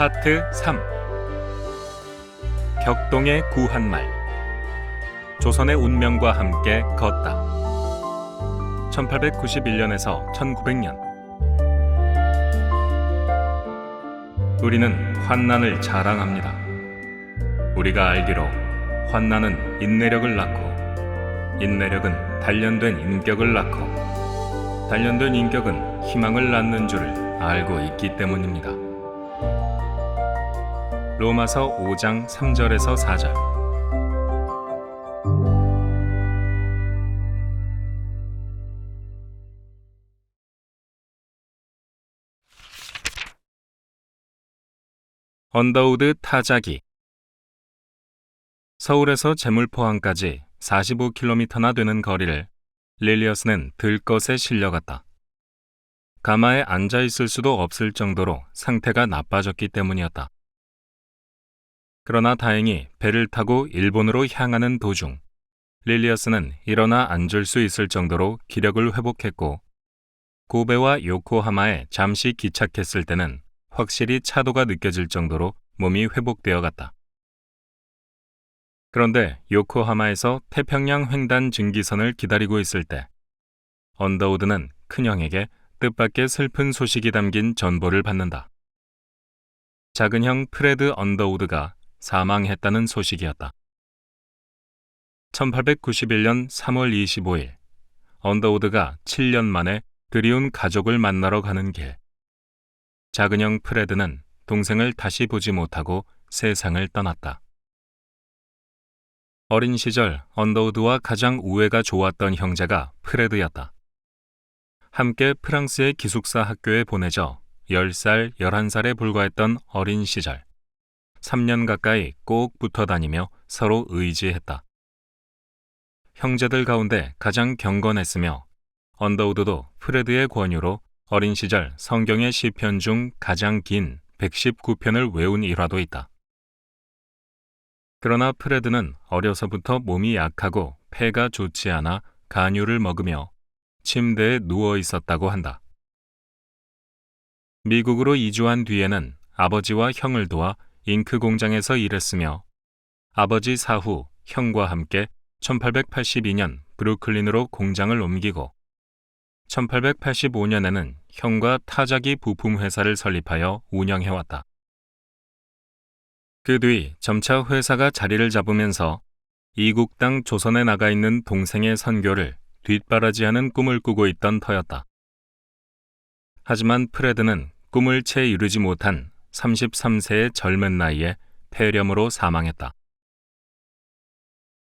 파트 3. 격동의 구한말. 조선의 운명과 함께 걷다. 1891년에서 1900년. 우리는 환난을 자랑합니다. 우리가 알기로 환난은 인내력을 낳고, 인내력은 단련된 인격을 낳고, 단련된 인격은 희망을 낳는 줄을 알고 있기 때문입니다. 로마서 5장 3절에서 4절. 언더우드 타자기. 서울에서 제물포항까지 45km나 되는 거리를 릴리어스는 들것에 실려갔다. 가마에 앉아있을 수도 없을 정도로 상태가 나빠졌기 때문이었다. 그러나 다행히 배를 타고 일본으로 향하는 도중 릴리어스는 일어나 앉을 수 있을 정도로 기력을 회복했고, 고베와 요코하마에 잠시 기착했을 때는 확실히 차도가 느껴질 정도로 몸이 회복되어 갔다. 그런데 요코하마에서 태평양 횡단 증기선을 기다리고 있을 때 언더우드는 큰형에게 뜻밖의 슬픈 소식이 담긴 전보를 받는다. 작은 형 프레드 언더우드가 사망했다는 소식이었다. 1891년 3월 25일, 언더우드가 7년 만에 그리운 가족을 만나러 가는 길. 작은 형 프레드는 동생을 다시 보지 못하고 세상을 떠났다. 어린 시절 언더우드와 가장 우애가 좋았던 형제가 프레드였다. 함께 프랑스의 기숙사 학교에 보내져 10살, 11살에 불과했던 어린 시절, 3년 가까이 꼭 붙어 다니며 서로 의지했다. 형제들 가운데 가장 경건했으며 언더우드도 프레드의 권유로 어린 시절 성경의 시편 중 가장 긴 119편을 외운 일화도 있다. 그러나 프레드는 어려서부터 몸이 약하고 폐가 좋지 않아 간유를 먹으며 침대에 누워 있었다고 한다. 미국으로 이주한 뒤에는 아버지와 형을 도와 잉크 공장에서 일했으며, 아버지 사후 형과 함께 1882년 브루클린으로 공장을 옮기고 1885년에는 형과 타자기 부품 회사를 설립하여 운영해왔다. 그 뒤 점차 회사가 자리를 잡으면서 이국 땅 조선에 나가 있는 동생의 선교를 뒷바라지하는 꿈을 꾸고 있던 터였다. 하지만 프레드는 꿈을 채 이루지 못한 33세의 젊은 나이에 폐렴으로 사망했다.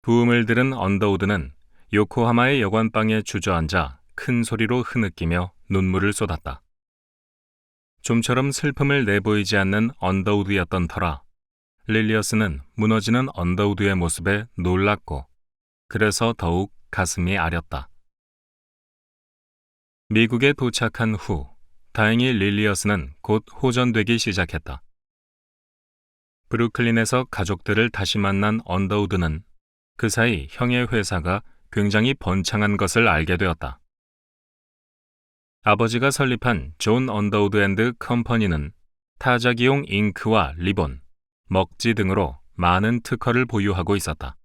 부음을 들은 언더우드는 요코하마의 여관방에 주저앉아 큰 소리로 흐느끼며 눈물을 쏟았다. 좀처럼 슬픔을 내보이지 않는 언더우드였던 터라 릴리어스는 무너지는 언더우드의 모습에 놀랐고, 그래서 더욱 가슴이 아렸다. 미국에 도착한 후 다행히 릴리어스는 곧 호전되기 시작했다. 브루클린에서 가족들을 다시 만난 언더우드는 그 사이 형의 회사가 굉장히 번창한 것을 알게 되었다. 아버지가 설립한 존 언더우드 앤드 컴퍼니는 타자기용 잉크와 리본, 먹지 등으로 많은 특허를 보유하고 있었다.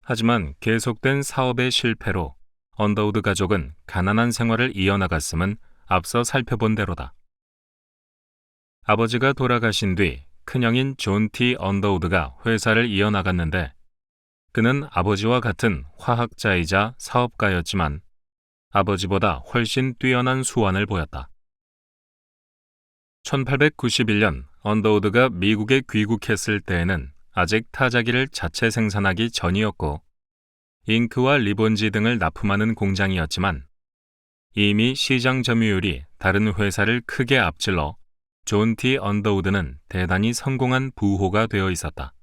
하지만 계속된 사업의 실패로 언더우드 가족은 가난한 생활을 이어나갔음은 앞서 살펴본 대로다. 아버지가 돌아가신 뒤 큰형인 존 T. 언더우드가 회사를 이어나갔는데, 그는 아버지와 같은 화학자이자 사업가였지만 아버지보다 훨씬 뛰어난 수완을 보였다. 1891년 언더우드가 미국에 귀국했을 때에는 아직 타자기를 자체 생산하기 전이었고 잉크와 리본지 등을 납품하는 공장이었지만, 이미 시장 점유율이 다른 회사를 크게 앞질러 존 T. 언더우드는 대단히 성공한 부호가 되어 있었다.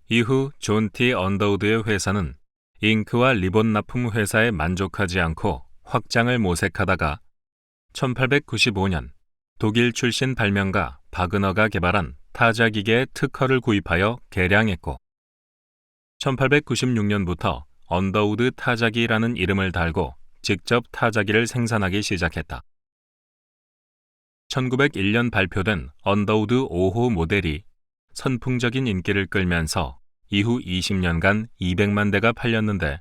이후 존 T. 언더우드의 회사는 잉크와 리본 납품 회사에 만족하지 않고 확장을 모색하다가 1895년 독일 출신 발명가 바그너가 개발한 타자기계의 특허를 구입하여 개량했고, 1896년부터 언더우드 타자기라는 이름을 달고 직접 타자기를 생산하기 시작했다. 1901년 발표된 언더우드 5호 모델이 선풍적인 인기를 끌면서 이후 20년간 200만 대가 팔렸는데,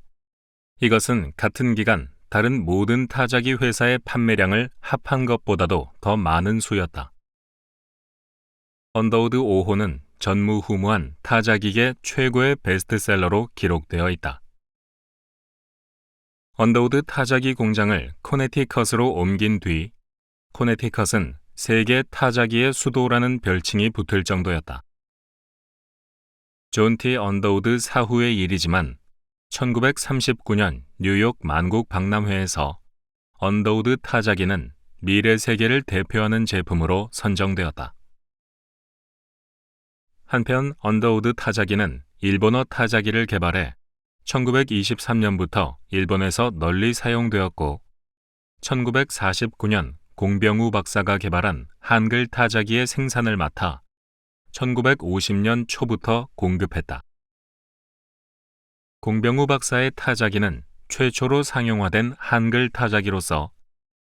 이것은 같은 기간 다른 모든 타자기 회사의 판매량을 합한 것보다도 더 많은 수였다. 언더우드 5호는 전무후무한 타자기계 최고의 베스트셀러로 기록되어 있다. 언더우드 타자기 공장을 코네티컷으로 옮긴 뒤 코네티컷은 세계 타자기의 수도라는 별칭이 붙을 정도였다. 존 T. 언더우드 사후의 일이지만 1939년 뉴욕 만국 박람회에서 언더우드 타자기는 미래 세계를 대표하는 제품으로 선정되었다. 한편 언더우드 타자기는 일본어 타자기를 개발해 1923년부터 일본에서 널리 사용되었고, 1949년 공병우 박사가 개발한 한글 타자기의 생산을 맡아 1950년 초부터 공급했다. 공병우 박사의 타자기는 최초로 상용화된 한글 타자기로서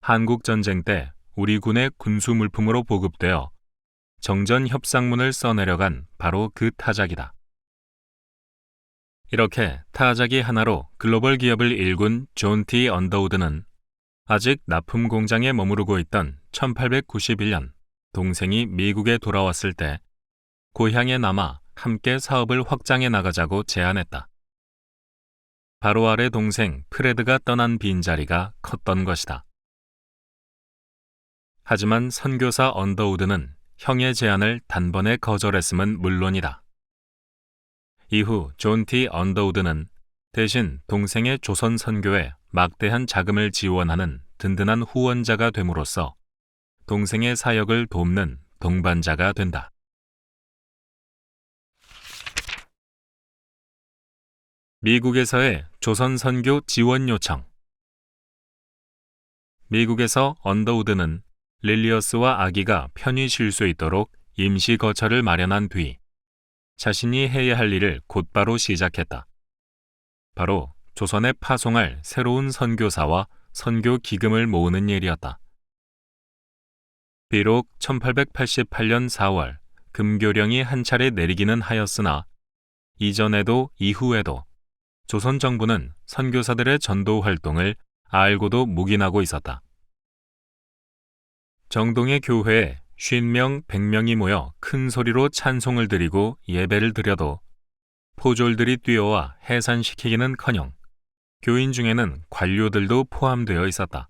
한국전쟁 때 우리 군의 군수물품으로 보급되어 정전 협상문을 써내려간 바로 그 타자기다. 이렇게 타자기 하나로 글로벌 기업을 일군 존 T. 언더우드는 아직 납품 공장에 머무르고 있던 1891년 동생이 미국에 돌아왔을 때 고향에 남아 함께 사업을 확장해 나가자고 제안했다. 바로 아래 동생 프레드가 떠난 빈자리가 컸던 것이다. 하지만 선교사 언더우드는 형의 제안을 단번에 거절했음은 물론이다. 이후 존 T. 언더우드는 대신 동생의 조선 선교에 막대한 자금을 지원하는 든든한 후원자가 됨으로써 동생의 사역을 돕는 동반자가 된다. 미국에서의 조선 선교 지원 요청. 미국에서 언더우드는 릴리어스와 아기가 편히 쉴 수 있도록 임시 거처를 마련한 뒤 자신이 해야 할 일을 곧바로 시작했다. 바로 조선에 파송할 새로운 선교사와 선교 기금을 모으는 일이었다. 비록 1888년 4월 금교령이 한 차례 내리기는 하였으나 이전에도 이후에도 조선 정부는 선교사들의 전도 활동을 알고도 묵인하고 있었다. 정동의 교회에 50명, 100명이 모여 큰 소리로 찬송을 드리고 예배를 드려도 포졸들이 뛰어와 해산시키기는커녕 교인 중에는 관료들도 포함되어 있었다.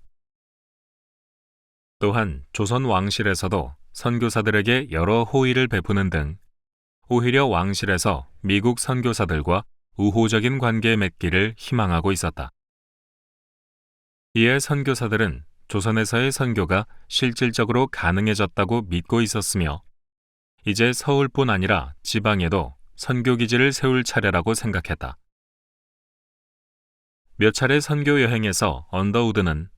또한 조선 왕실에서도 선교사들에게 여러 호의를 베푸는 등 오히려 왕실에서 미국 선교사들과 우호적인 관계 맺기를 희망하고 있었다. 이에 선교사들은 조선에서의 선교가 실질적으로 가능해졌다고 믿고 있었으며, 이제 서울뿐 아니라 지방에도 선교기지를 세울 차례라고 생각했다. 몇 차례 선교 여행에서 언더우드는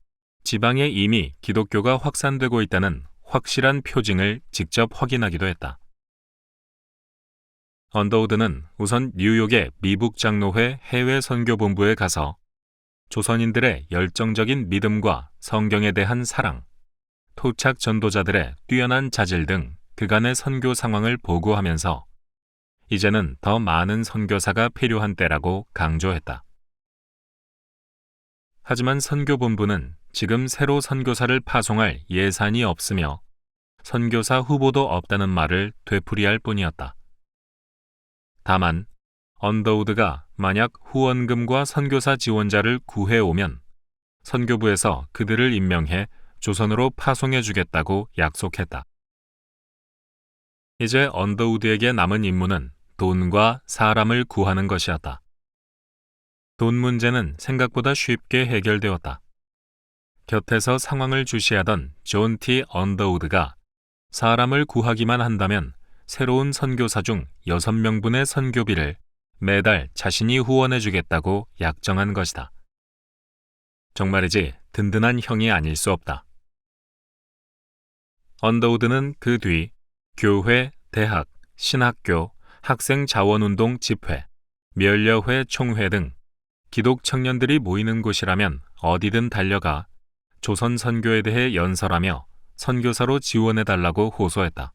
지방에 이미 기독교가 확산되고 있다는 확실한 표징을 직접 확인하기도 했다. 언더우드는 우선 뉴욕의 미북장로회 해외 선교본부에 가서 조선인들의 열정적인 믿음과 성경에 대한 사랑, 토착 전도자들의 뛰어난 자질 등 그간의 선교 상황을 보고하면서 이제는 더 많은 선교사가 필요한 때라고 강조했다. 하지만 선교본부는 지금 새로 선교사를 파송할 예산이 없으며 선교사 후보도 없다는 말을 되풀이할 뿐이었다. 다만 언더우드가 만약 후원금과 선교사 지원자를 구해오면 선교부에서 그들을 임명해 조선으로 파송해주겠다고 약속했다. 이제 언더우드에게 남은 임무는 돈과 사람을 구하는 것이었다. 돈 문제는 생각보다 쉽게 해결되었다. 곁에서 상황을 주시하던 존 T. 언더우드가 사람을 구하기만 한다면 새로운 선교사 중 6명분의 선교비를 매달 자신이 후원해주겠다고 약정한 것이다. 정말이지 든든한 형이 아닐 수 없다. 언더우드는 그 뒤 교회, 대학, 신학교, 학생 자원운동 집회, 멸려회 총회 등 기독 청년들이 모이는 곳이라면 어디든 달려가 조선 선교에 대해 연설하며 선교사로 지원해달라고 호소했다.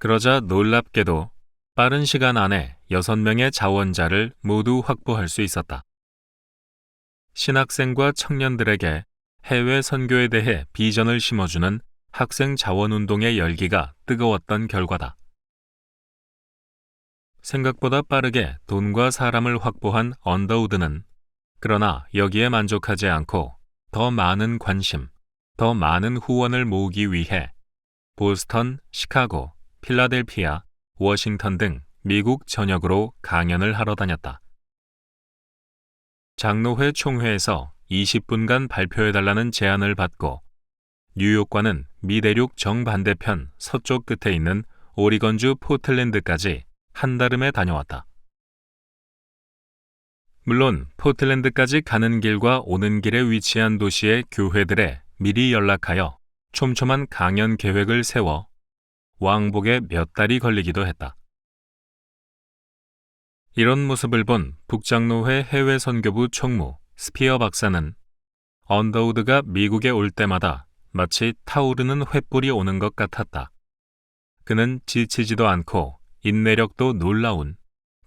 그러자 놀랍게도 빠른 시간 안에 6명의 자원자를 모두 확보할 수 있었다. 신학생과 청년들에게 해외 선교에 대해 비전을 심어주는 학생 자원운동의 열기가 뜨거웠던 결과다. 생각보다 빠르게 돈과 사람을 확보한 언더우드는 그러나 여기에 만족하지 않고 더 많은 관심, 더 많은 후원을 모으기 위해 보스턴, 시카고, 필라델피아, 워싱턴 등 미국 전역으로 강연을 하러 다녔다. 장로회 총회에서 20분간 발표해달라는 제안을 받고 뉴욕과는 미대륙 정반대편 서쪽 끝에 있는 오리건주 포틀랜드까지 한달음에 다녀왔다. 물론 포틀랜드까지 가는 길과 오는 길에 위치한 도시의 교회들에 미리 연락하여 촘촘한 강연 계획을 세워 왕복에 몇 달이 걸리기도 했다. 이런 모습을 본 북장로회 해외선교부 총무 스피어 박사는 언더우드가 미국에 올 때마다 마치 타오르는 횃불이 오는 것 같았다. 그는 지치지도 않고 인내력도 놀라운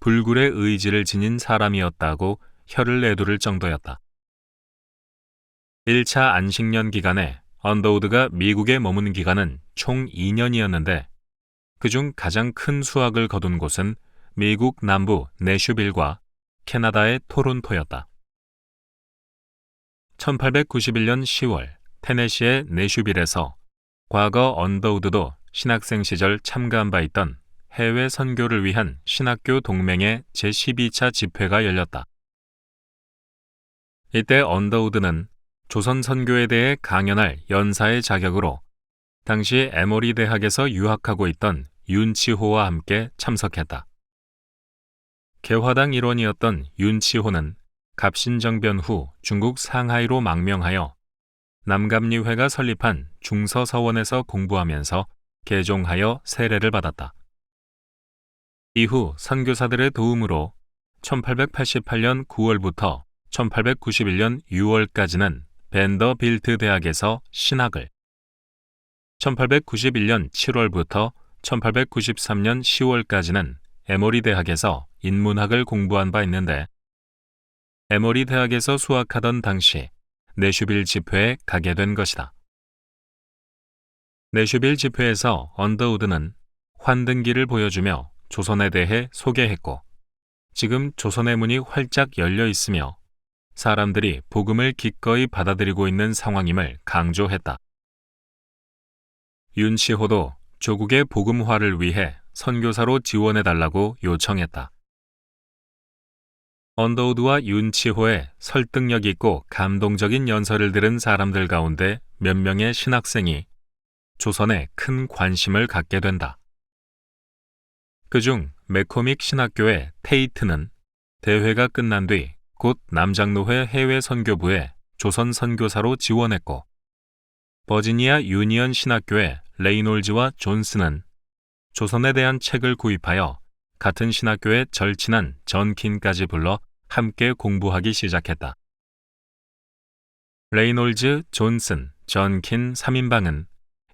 불굴의 의지를 지닌 사람이었다고 혀를 내두를 정도였다. 1차 안식년 기간에 언더우드가 미국에 머문 기간은 총 2년이었는데 그중 가장 큰 수확을 거둔 곳은 미국 남부 내슈빌과 캐나다의 토론토였다. 1891년 10월 테네시의 내슈빌에서 과거 언더우드도 신학생 시절 참가한 바 있던 해외 선교를 위한 신학교 동맹의 제12차 집회가 열렸다. 이때 언더우드는 조선 선교에 대해 강연할 연사의 자격으로 당시 에모리 대학에서 유학하고 있던 윤치호와 함께 참석했다. 개화당 일원이었던 윤치호는 갑신정변 후 중국 상하이로 망명하여 남감리회가 설립한 중서서원에서 공부하면서 개종하여 세례를 받았다. 이후 선교사들의 도움으로 1888년 9월부터 1891년 6월까지는 벤더빌트 대학에서 신학을, 1891년 7월부터 1893년 10월까지는 에모리 대학에서 인문학을 공부한 바 있는데 에모리 대학에서 수학하던 당시 내슈빌 집회에 가게 된 것이다. 내슈빌 집회에서 언더우드는 환등기를 보여주며 조선에 대해 소개했고 지금 조선의 문이 활짝 열려 있으며 사람들이 복음을 기꺼이 받아들이고 있는 상황임을 강조했다. 윤치호도 조국의 복음화를 위해 선교사로 지원해달라고 요청했다. 언더우드와 윤치호의 설득력 있고 감동적인 연설을 들은 사람들 가운데 몇 명의 신학생이 조선에 큰 관심을 갖게 된다. 그중 매코믹 신학교의 테이트는 대회가 끝난 뒤 곧 남장로회 해외 선교부에 조선 선교사로 지원했고 버지니아 유니언 신학교의 레이놀즈와 존스는 조선에 대한 책을 구입하여 같은 신학교의 절친한 전킨까지 불러 함께 공부하기 시작했다. 레이놀즈, 존슨, 전킨 3인방은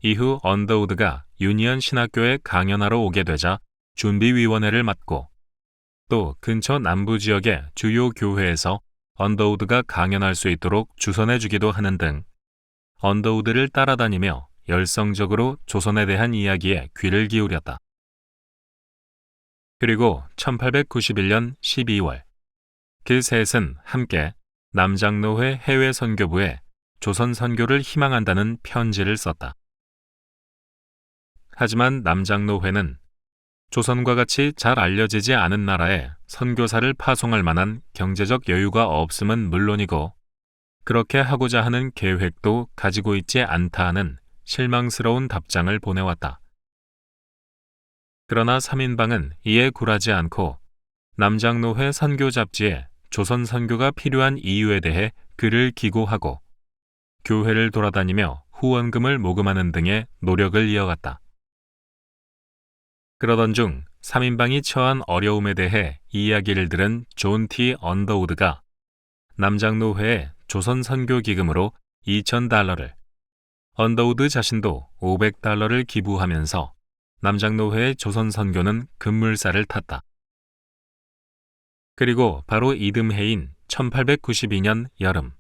이후 언더우드가 유니언 신학교에 강연하러 오게 되자 준비위원회를 맡고 또 근처 남부 지역의 주요 교회에서 언더우드가 강연할 수 있도록 주선해주기도 하는 등 언더우드를 따라다니며 열성적으로 조선에 대한 이야기에 귀를 기울였다. 그리고 1891년 12월 그 셋은 함께 남장로회 해외 선교부에 조선 선교를 희망한다는 편지를 썼다. 하지만 남장로회는 조선과 같이 잘 알려지지 않은 나라에 선교사를 파송할 만한 경제적 여유가 없음은 물론이고 그렇게 하고자 하는 계획도 가지고 있지 않다는 실망스러운 답장을 보내왔다. 그러나 3인방은 이에 굴하지 않고 남장로회 선교 잡지에 조선 선교가 필요한 이유에 대해 글을 기고하고 교회를 돌아다니며 후원금을 모금하는 등의 노력을 이어갔다. 그러던 중 3인방이 처한 어려움에 대해 이야기를 들은 존 T. 언더우드가 남장로회에 조선 선교 기금으로 $2,000를 언더우드 자신도 $500를 기부하면서 남장노회의 조선 선교는 급물살을 탔다. 그리고 바로 이듬해인 1892년 여름,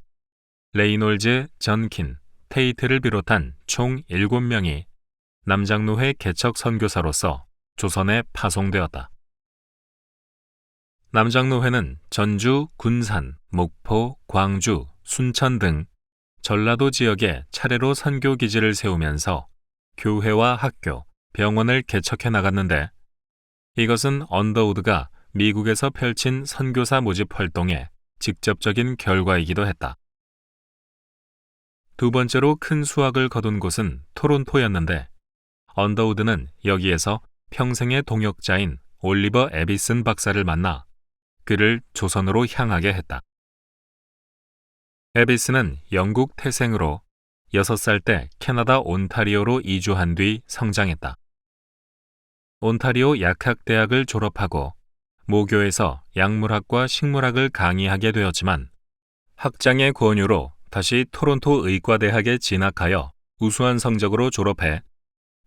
레이놀즈, 전킨, 테이트를 비롯한 총 7명이 남장노회 개척 선교사로서 조선에 파송되었다. 남장노회는 전주, 군산, 목포, 광주, 순천 등 전라도 지역에 차례로 선교 기지를 세우면서 교회와 학교, 병원을 개척해 나갔는데, 이것은 언더우드가 미국에서 펼친 선교사 모집 활동의 직접적인 결과이기도 했다. 두 번째로 큰 수확을 거둔 곳은 토론토였는데, 언더우드는 여기에서 평생의 동역자인 올리버 에비슨 박사를 만나 그를 조선으로 향하게 했다. 에비슨은 영국 태생으로 6살 때 캐나다 온타리오로 이주한 뒤 성장했다. 온타리오 약학대학을 졸업하고 모교에서 약물학과 식물학을 강의하게 되었지만, 학장의 권유로 다시 토론토 의과대학에 진학하여 우수한 성적으로 졸업해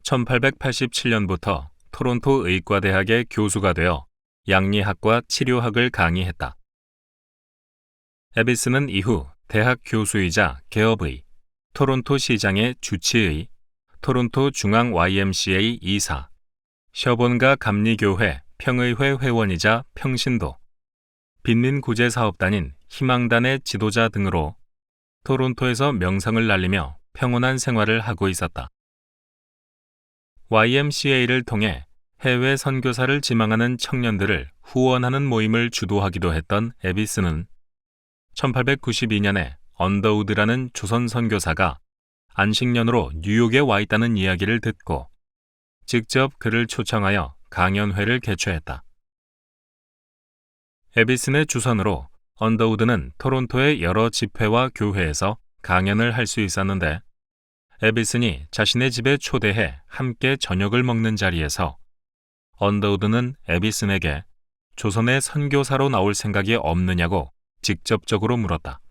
1887년부터 토론토 의과대학의 교수가 되어 양리학과 치료학을 강의했다. 에비슨은 이후 대학 교수이자 개업의, 토론토 시장의 주치의, 토론토 중앙 YMCA 이사, 셔본가 감리교회 평의회 회원이자 평신도, 빈민구제사업단인 희망단의 지도자 등으로 토론토에서 명성을 날리며 평온한 생활을 하고 있었다. YMCA를 통해 해외 선교사를 지망하는 청년들을 후원하는 모임을 주도하기도 했던 에비슨은 1892년에 언더우드라는 조선 선교사가 안식년으로 뉴욕에 와 있다는 이야기를 듣고 직접 그를 초청하여 강연회를 개최했다. 에비슨의 주선으로 언더우드는 토론토의 여러 집회와 교회에서 강연을 할 수 있었는데, 에비슨이 자신의 집에 초대해 함께 저녁을 먹는 자리에서 언더우드는 에비슨에게 조선의 선교사로 나올 생각이 없느냐고 직접적으로 물었다.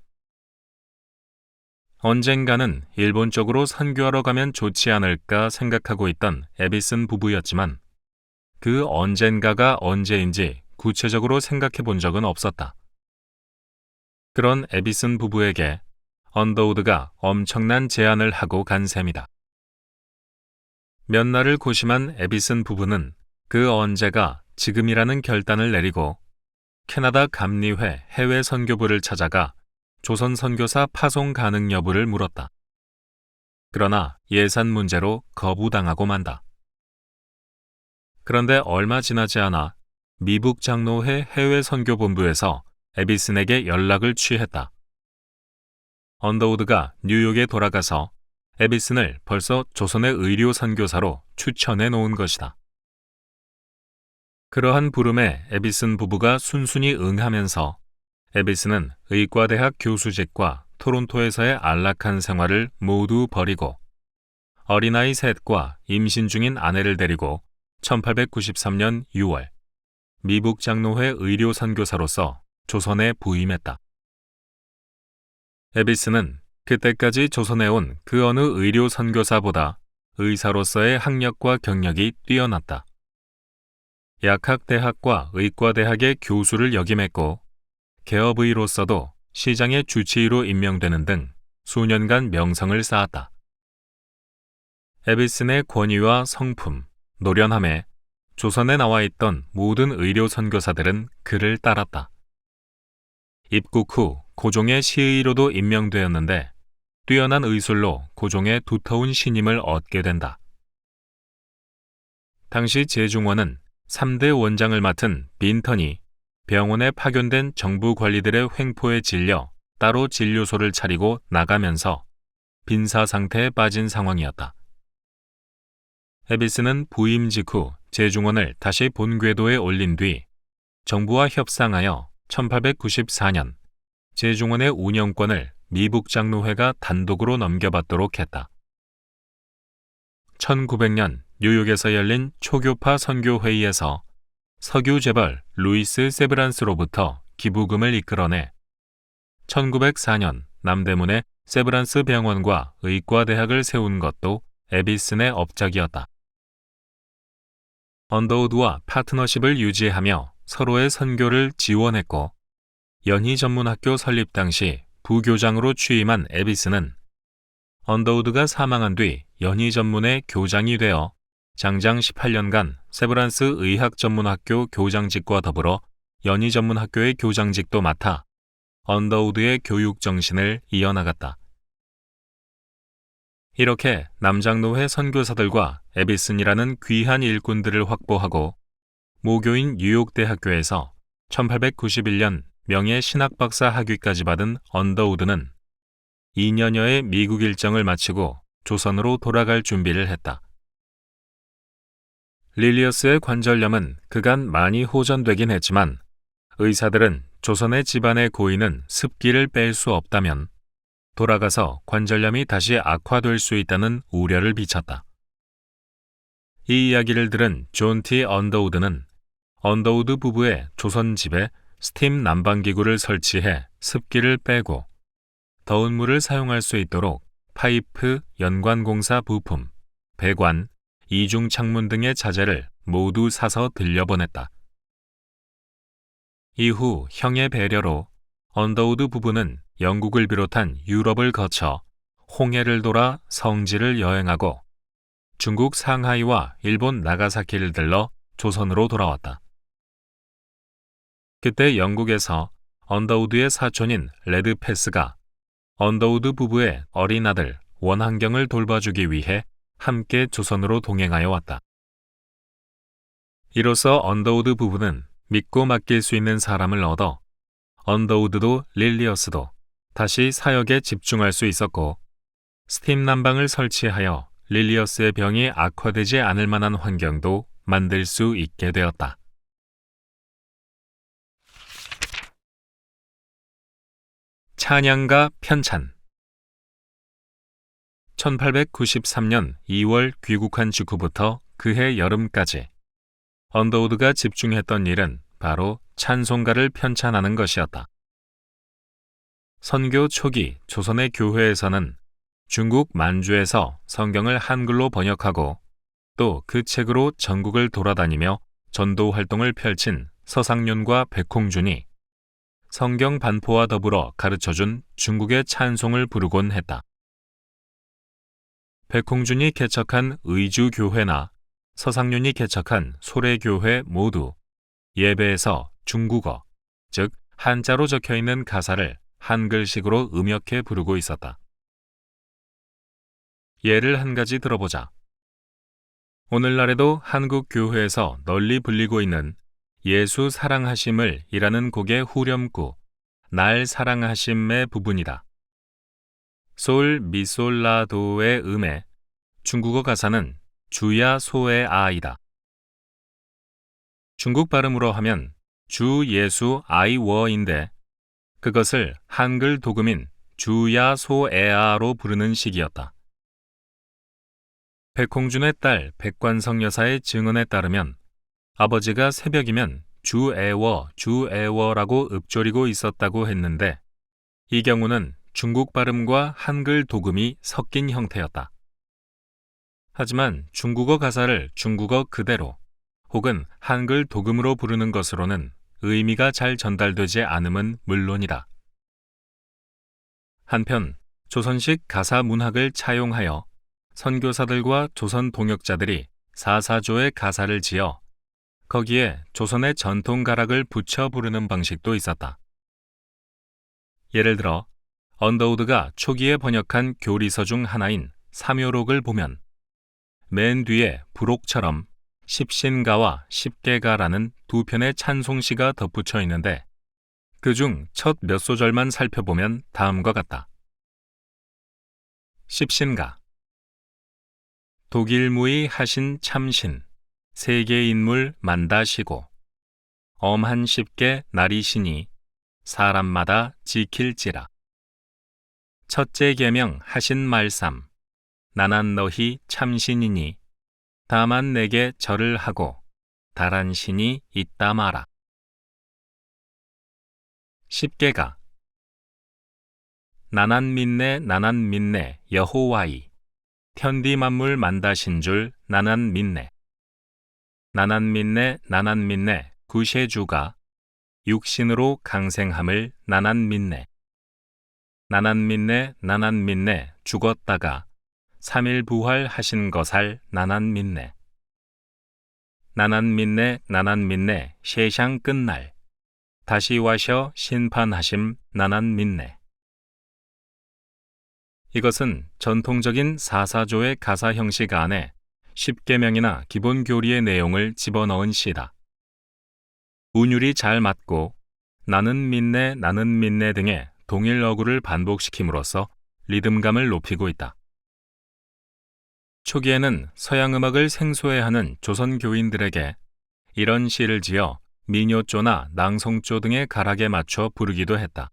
언젠가는 일본 쪽으로 선교하러 가면 좋지 않을까 생각하고 있던 에비슨 부부였지만, 그 언젠가가 언제인지 구체적으로 생각해 본 적은 없었다. 그런 에비슨 부부에게 언더우드가 엄청난 제안을 하고 간 셈이다. 몇 날을 고심한 에비슨 부부는 그 언제가 지금이라는 결단을 내리고 캐나다 감리회 해외 선교부를 찾아가 조선 선교사 파송 가능 여부를 물었다. 그러나 예산 문제로 거부당하고 만다. 그런데 얼마 지나지 않아 미북 장로회 해외 선교본부에서 에비슨에게 연락을 취했다. 언더우드가 뉴욕에 돌아가서 에비슨을 벌써 조선의 의료 선교사로 추천해 놓은 것이다. 그러한 부름에 에비슨 부부가 순순히 응하면서 에비슨은 의과대학 교수직과 토론토에서의 안락한 생활을 모두 버리고 어린아이 셋과 임신 중인 아내를 데리고 1893년 6월 미북 장로회 의료 선교사로서 조선에 부임했다. 에비슨은 그때까지 조선에 온 그 어느 의료 선교사보다 의사로서의 학력과 경력이 뛰어났다. 약학대학과 의과대학의 교수를 역임했고 개업의로서도 시장의 주치의로 임명되는 등 수년간 명성을 쌓았다. 에비슨의 권위와 성품, 노련함에 조선에 나와 있던 모든 의료 선교사들은 그를 따랐다. 입국 후 고종의 시의로도 임명되었는데 뛰어난 의술로 고종의 두터운 신임을 얻게 된다. 당시 제중원은 3대 원장을 맡은 빈턴이 병원에 파견된 정부 관리들의 횡포에 질려 따로 진료소를 차리고 나가면서 빈사 상태에 빠진 상황이었다. 에비슨은 부임 직후 제중원을 다시 본궤도에 올린 뒤 정부와 협상하여 1894년 제중원의 운영권을 미북장로회가 단독으로 넘겨받도록 했다. 1900년 뉴욕에서 열린 초교파 선교회의에서 석유 재벌 루이스 세브란스로부터 기부금을 이끌어내 1904년 남대문의 세브란스 병원과 의과대학을 세운 것도 에비슨의 업적이었다. 언더우드와 파트너십을 유지하며 서로의 선교를 지원했고, 연희 전문학교 설립 당시 부교장으로 취임한 에비슨은 언더우드가 사망한 뒤 연희 전문의 교장이 되어 장장 18년간 세브란스 의학전문학교 교장직과 더불어 연희 전문학교의 교장직도 맡아 언더우드의 교육 정신을 이어나갔다. 이렇게 남장노회 선교사들과 에비슨이라는 귀한 일꾼들을 확보하고 모교인 뉴욕대학교에서 1891년 명예 신학박사 학위까지 받은 언더우드는 2년여의 미국 일정을 마치고 조선으로 돌아갈 준비를 했다. 릴리어스의 관절염은 그간 많이 호전되긴 했지만 의사들은 조선의 집안의 고인은 습기를 뺄 수 없다면 돌아가서 관절염이 다시 악화될 수 있다는 우려를 비쳤다. 이 이야기를 들은 존 T. 언더우드는 언더우드 부부의 조선 집에 스팀 난방기구를 설치해 습기를 빼고 더운 물을 사용할 수 있도록 파이프, 연관공사 부품, 배관, 이중 창문 등의 자재를 모두 사서 들려보냈다. 이후 형의 배려로 언더우드 부부는 영국을 비롯한 유럽을 거쳐 홍해를 돌아 성지를 여행하고 중국 상하이와 일본 나가사키를 들러 조선으로 돌아왔다. 그때 영국에서 언더우드의 사촌인 레드패스가 언더우드 부부의 어린 아들 원한경을 돌봐주기 위해 함께 조선으로 동행하여 왔다. 이로써 언더우드 부부는 믿고 맡길 수 있는 사람을 얻어 언더우드도 릴리어스도 다시 사역에 집중할 수 있었고, 스팀 난방을 설치하여 릴리어스의 병이 악화되지 않을 만한 환경도 만들 수 있게 되었다. 찬양가 편찬. 1893년 2월 귀국한 직후부터 그해 여름까지 언더우드가 집중했던 일은 바로 찬송가를 편찬하는 것이었다. 선교 초기 조선의 교회에서는 중국 만주에서 성경을 한글로 번역하고 또 그 책으로 전국을 돌아다니며 전도 활동을 펼친 서상륜과 백홍준이 성경 반포와 더불어 가르쳐준 중국의 찬송을 부르곤 했다. 백홍준이 개척한 의주교회나 서상륜이 개척한 소래교회 모두 예배에서 중국어, 즉 한자로 적혀있는 가사를 한글식으로 음역해 부르고 있었다. 예를 한 가지 들어보자. 오늘날에도 한국 교회에서 널리 불리고 있는 예수 사랑하심을 이라는 곡의 후렴구 날 사랑하심의 부분이다. 솔 미솔라도의 음의 중국어 가사는 주야 소의 아이다. 중국 발음으로 하면 주 예수 아이 워인데 그것을 한글 도금인 주야 소에아로 부르는 식이었다. 백홍준의 딸 백관성 여사의 증언에 따르면 아버지가 새벽이면 주애워라고 읊조리고 있었다고 했는데 이 경우는 중국 발음과 한글 도금이 섞인 형태였다. 하지만 중국어 가사를 중국어 그대로 혹은 한글 도금으로 부르는 것으로는 의미가 잘 전달되지 않음은 물론이다. 한편 조선식 가사 문학을 차용하여 선교사들과 조선 동역자들이 사사조의 가사를 지어 거기에 조선의 전통 가락을 붙여 부르는 방식도 있었다. 예를 들어 언더우드가 초기에 번역한 교리서 중 하나인 삼요록을 보면 맨 뒤에 부록처럼 십신가와 십계가라는 두 편의 찬송시가 덧붙여 있는데 그중 첫 몇 소절만 살펴보면 다음과 같다. 십신가. 독일무이 하신 참신 세계인물 만다시고 엄한 십계 나리시니 사람마다 지킬지라. 첫째 계명 하신 말삼 나난 너희 참신이니 다만 내게 절을 하고 다란 신이 있다 마라. 십계가. 나난민네 나난민네 여호와이 현디 만물 만다신 줄 나난민네 나난민네 나난민네 구세주가 육신으로 강생함을 나난민네 나난민네 나난민네 죽었다가 3일 부활하신 것을 나난민네 나난민네 나난민네 세상 끝날 다시 와셔 심판하심 나난민네. 이것은 전통적인 사사조의 가사 형식 안에 10계명이나 기본 교리의 내용을 집어넣은 시다. 운율이 잘 맞고 나는 믿네 등의 동일 어구를 반복시킴으로써 리듬감을 높이고 있다. 초기에는 서양 음악을 생소해하는 조선 교인들에게 이런 시를 지어 민요조나 낭송조 등의 가락에 맞춰 부르기도 했다.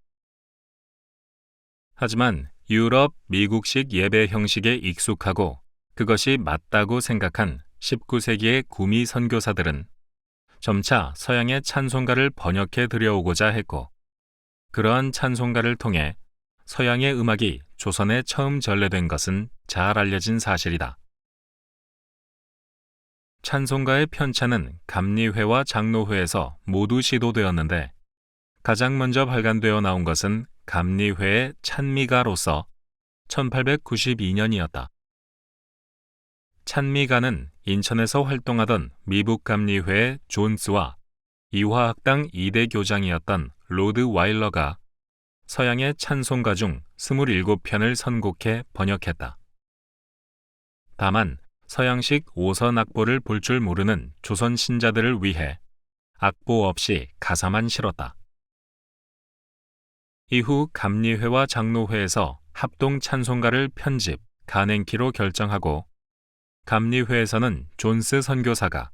하지만 유럽, 미국식 예배 형식에 익숙하고 그것이 맞다고 생각한 19세기의 구미 선교사들은 점차 서양의 찬송가를 번역해 들여오고자 했고, 그러한 찬송가를 통해 서양의 음악이 조선에 처음 전래된 것은 잘 알려진 사실이다. 찬송가의 편찬은 감리회와 장로회에서 모두 시도되었는데 가장 먼저 발간되어 나온 것은 감리회의 찬미가로서 1892년이었다. 찬미가는 인천에서 활동하던 미북 감리회의 존스와 이화학당 2대 교장이었던 로드 와일러가 서양의 찬송가 중 27편을 선곡해 번역했다. 다만 서양식 5선 악보를 볼 줄 모르는 조선 신자들을 위해 악보 없이 가사만 실었다. 이후 감리회와 장로회에서 합동 찬송가를 편집, 간행키로 결정하고 감리회에서는 존스 선교사가,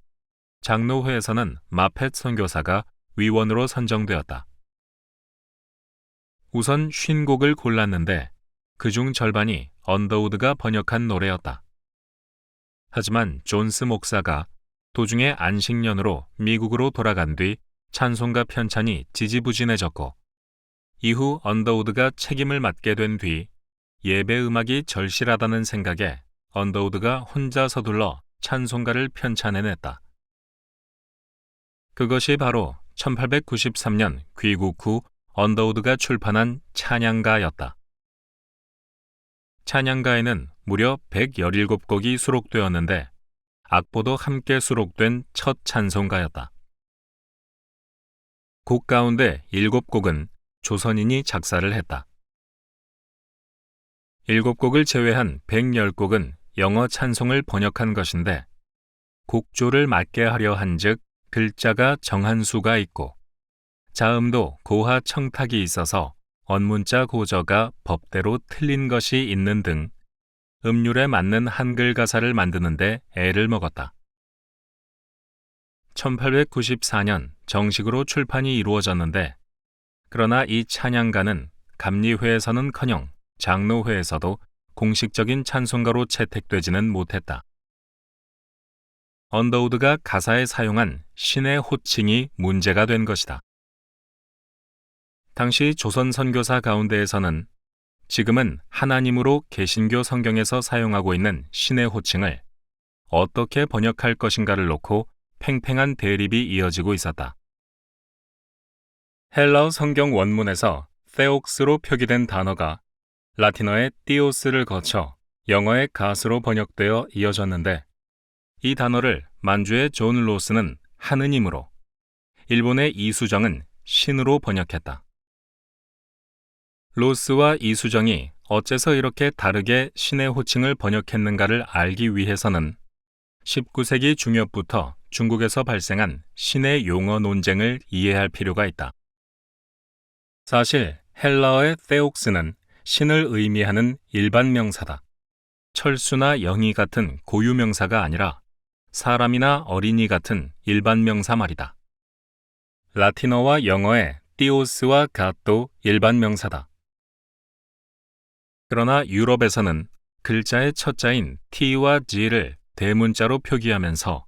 장로회에서는 마펫 선교사가 위원으로 선정되었다. 우선 50곡을 골랐는데 그중 절반이 언더우드가 번역한 노래였다. 하지만 존스 목사가 도중에 안식년으로 미국으로 돌아간 뒤 찬송가 편찬이 지지부진해졌고, 이후 언더우드가 책임을 맡게 된 뒤 예배 음악이 절실하다는 생각에 언더우드가 혼자 서둘러 찬송가를 편찬해냈다. 그것이 바로 1893년 귀국 후 언더우드가 출판한 찬양가였다. 찬양가에는 무려 117곡이 수록되었는데 악보도 함께 수록된 첫 찬송가였다. 곡 가운데 7곡은 조선인이 작사를 했다. 7곡을 제외한 110곡은 영어 찬송을 번역한 것인데 곡조를 맞게 하려 한즉 글자가 정한 수가 있고 자음도 고하 청탁이 있어서 언문자 고저가 법대로 틀린 것이 있는 등 음률에 맞는 한글 가사를 만드는데 애를 먹었다. 1894년 정식으로 출판이 이루어졌는데, 그러나 이 찬양가는 감리회에서는커녕 장로회에서도 공식적인 찬송가로 채택되지는 못했다. 언더우드가 가사에 사용한 신의 호칭이 문제가 된 것이다. 당시 조선 선교사 가운데에서는 지금은 하나님으로 개신교 성경에서 사용하고 있는 신의 호칭을 어떻게 번역할 것인가를 놓고 팽팽한 대립이 이어지고 있었다. 헬라어 성경 원문에서 theox로 표기된 단어가 라틴어의 띠오스를 거쳐 영어의 갓으로 번역되어 이어졌는데, 이 단어를 만주의 존 로스는 하느님으로, 일본의 이수정은 신으로 번역했다. 로스와 이수정이 어째서 이렇게 다르게 신의 호칭을 번역했는가를 알기 위해서는 19세기 중엽부터 중국에서 발생한 신의 용어 논쟁을 이해할 필요가 있다. 사실 헬라어의 theox는 신을 의미하는 일반 명사다. 철수나 영희 같은 고유 명사가 아니라 사람이나 어린이 같은 일반 명사 말이다. 라틴어와 영어의 띠오스와 갓도 일반 명사다. 그러나 유럽에서는 글자의 첫자인 T와 G를 대문자로 표기하면서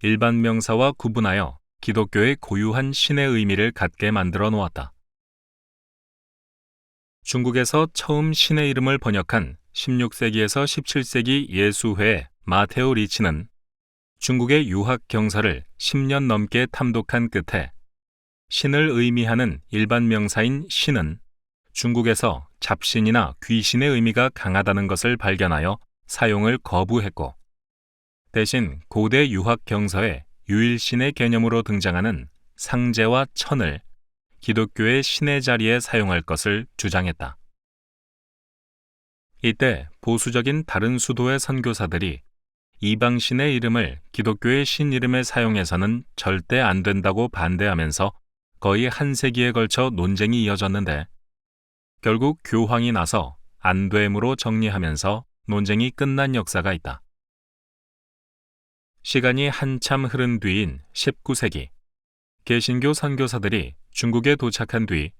일반 명사와 구분하여 기독교의 고유한 신의 의미를 갖게 만들어 놓았다. 중국에서 처음 신의 이름을 번역한 16세기에서 17세기 예수회 마테오 리치는 중국의 유학 경서를 10년 넘게 탐독한 끝에 신을 의미하는 일반 명사인 신은 중국에서 잡신이나 귀신의 의미가 강하다는 것을 발견하여 사용을 거부했고, 대신 고대 유학 경서에 유일신의 개념으로 등장하는 상제와 천을 기독교의 신의 자리에 사용할 것을 주장했다. 이때 보수적인 다른 수도의 선교사들이 이방신의 이름을 기독교의 신 이름에 사용해서는 절대 안 된다고 반대하면서 거의 한 세기에 걸쳐 논쟁이 이어졌는데, 결국 교황이 나서 안 됨으로 정리하면서 논쟁이 끝난 역사가 있다. 시간이 한참 흐른 뒤인 19세기, 개신교 선교사들이 중국에 도착한 뒤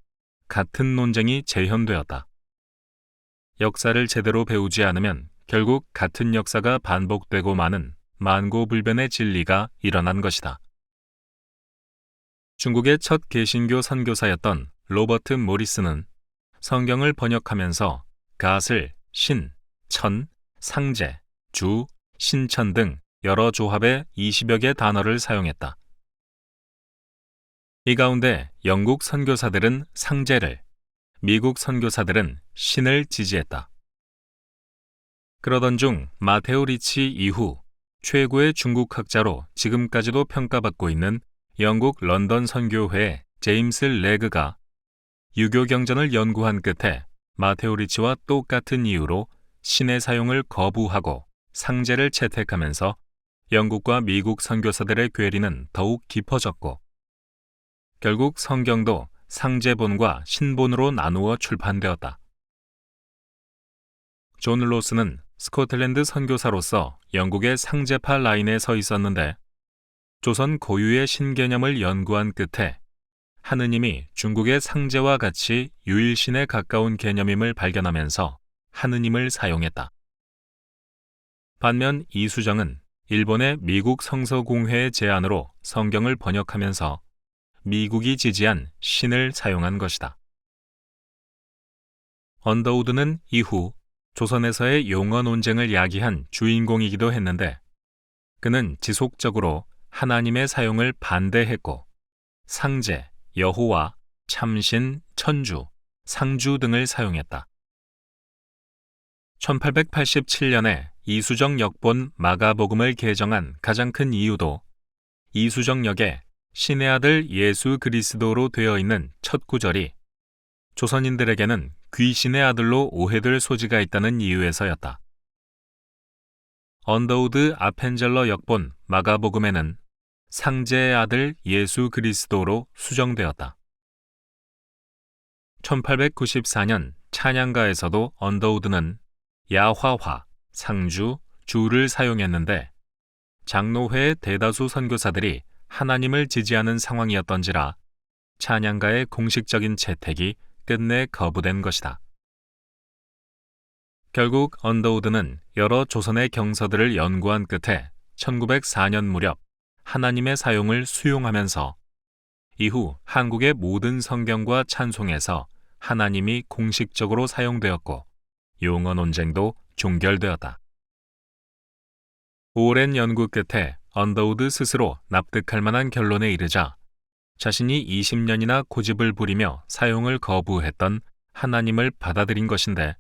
같은 논쟁이 재현되었다. 역사를 제대로 배우지 않으면 결국 같은 역사가 반복되고 마는 만고불변의 진리가 일어난 것이다. 중국의 첫 개신교 선교사였던 로버트 모리스는 성경을 번역하면서 갓을 신, 천, 상제, 주, 신천 등 여러 조합의 20여 개 단어를 사용했다. 이 가운데 영국 선교사들은 상제를, 미국 선교사들은 신을 지지했다. 그러던 중 마테오 리치 이후 최고의 중국학자로 지금까지도 평가받고 있는 영국 런던 선교회 제임스 레그가 유교 경전을 연구한 끝에 마테오 리치와 똑같은 이유로 신의 사용을 거부하고 상제를 채택하면서 영국과 미국 선교사들의 괴리는 더욱 깊어졌고, 결국 성경도 상제본과 신본으로 나누어 출판되었다. 존 로스는 스코틀랜드 선교사로서 영국의 상제파 라인에 서 있었는데, 조선 고유의 신개념을 연구한 끝에 하느님이 중국의 상제와 같이 유일신에 가까운 개념임을 발견하면서 하느님을 사용했다. 반면 이수정은 일본의 미국 성서공회의 제안으로 성경을 번역하면서 미국이 지지한 신을 사용한 것이다. 언더우드는 이후 조선에서의 용어 논쟁을 야기한 주인공이기도 했는데, 그는 지속적으로 하나님의 사용을 반대했고 상제, 여호와, 참신, 천주, 상주 등을 사용했다. 1887년에 이수정 역본 마가복음을 개정한 가장 큰 이유도 이수정 역에 신의 아들 예수 그리스도로 되어 있는 첫 구절이 조선인들에게는 귀신의 아들로 오해될 소지가 있다는 이유에서였다. 언더우드 아펜젤러 역본 마가복음에는 상제의 아들 예수 그리스도로 수정되었다. 1894년 찬양가에서도 언더우드는 야화화, 상주, 주를 사용했는데, 장로회의 대다수 선교사들이 하나님을 지지하는 상황이었던지라 찬양가의 공식적인 채택이 끝내 거부된 것이다. 결국 언더우드는 여러 조선의 경서들을 연구한 끝에 1904년 무렵 하나님의 사용을 수용하면서 이후 한국의 모든 성경과 찬송에서 하나님이 공식적으로 사용되었고 용어 논쟁도 종결되었다. 오랜 연구 끝에 언더우드 스스로 납득할 만한 결론에 이르자 자신이 20년이나 고집을 부리며 사용을 거부했던 하나님을 받아들인 것인데,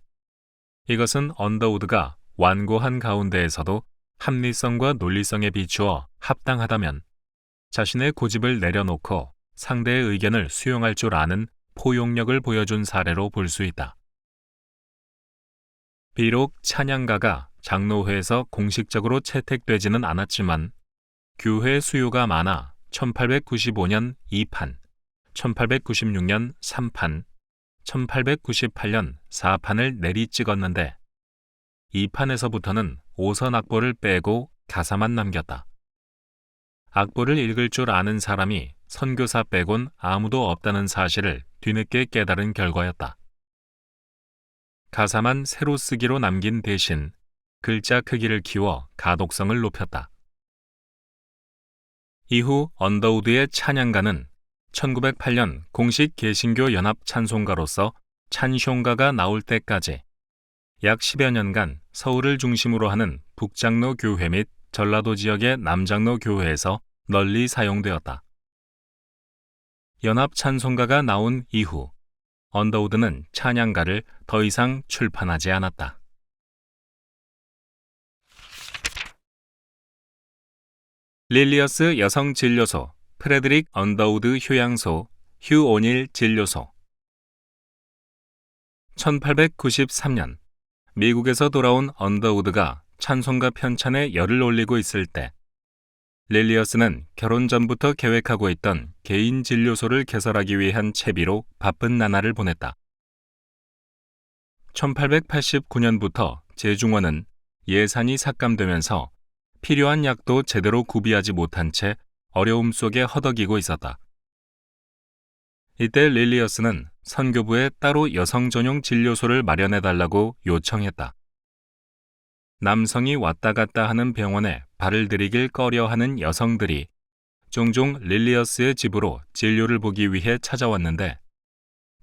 이것은 언더우드가 완고한 가운데에서도 합리성과 논리성에 비추어 합당하다면 자신의 고집을 내려놓고 상대의 의견을 수용할 줄 아는 포용력을 보여준 사례로 볼 수 있다. 비록 찬양가가 장로회에서 공식적으로 채택되지는 않았지만 교회 수요가 많아 1895년 2판, 1896년 3판, 1898년 4판을 내리 찍었는데 2판에서부터는 5선 악보를 빼고 가사만 남겼다. 악보를 읽을 줄 아는 사람이 선교사 빼곤 아무도 없다는 사실을 뒤늦게 깨달은 결과였다. 가사만 새로 쓰기로 남긴 대신 글자 크기를 키워 가독성을 높였다. 이후 언더우드의 찬양가는 1908년 공식 개신교 연합 찬송가로서 찬숑가가 나올 때까지 약 10여 년간 서울을 중심으로 하는 북장로 교회 및 전라도 지역의 남장로 교회에서 널리 사용되었다. 연합 찬송가가 나온 이후 언더우드는 찬양가를 더 이상 출판하지 않았다. 릴리어스 여성 진료소, 프레드릭 언더우드 휴양소, 휴 오닐 진료소. 1893년 미국에서 돌아온 언더우드가 찬송가 편찬에 열을 올리고 있을 때 릴리어스는 결혼 전부터 계획하고 있던 개인 진료소를 개설하기 위한 채비로 바쁜 나날을 보냈다. 1889년부터 제중원은 예산이 삭감되면서 필요한 약도 제대로 구비하지 못한 채 어려움 속에 허덕이고 있었다. 이때 릴리어스는 선교부에 따로 여성 전용 진료소를 마련해달라고 요청했다. 남성이 왔다 갔다 하는 병원에 발을 들이길 꺼려하는 여성들이 종종 릴리어스의 집으로 진료를 보기 위해 찾아왔는데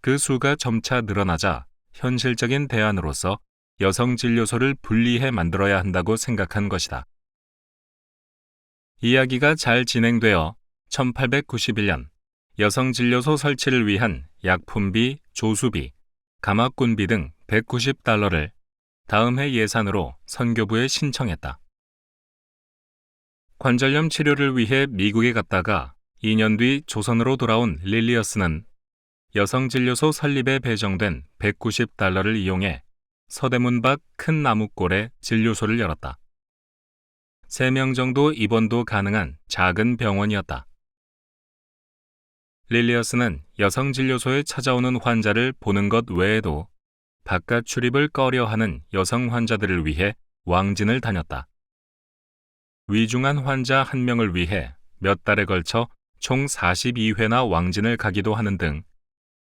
그 수가 점차 늘어나자 현실적인 대안으로서 여성 진료소를 분리해 만들어야 한다고 생각한 것이다. 이야기가 잘 진행되어 1891년 여성 진료소 설치를 위한 약품비, 조수비, 가마꾼비 등 $190를 다음 해 예산으로 선교부에 신청했다. 관절염 치료를 위해 미국에 갔다가 2년 뒤 조선으로 돌아온 릴리어스는 여성 진료소 설립에 배정된 $190를 이용해 서대문 밖 큰 나무골에 진료소를 열었다. 3명 정도 입원도 가능한 작은 병원이었다. 릴리어스는 여성 진료소에 찾아오는 환자를 보는 것 외에도 바깥 출입을 꺼려하는 여성 환자들을 위해 왕진을 다녔다. 위중한 환자 1명을 위해 몇 달에 걸쳐 총 42회나 왕진을 가기도 하는 등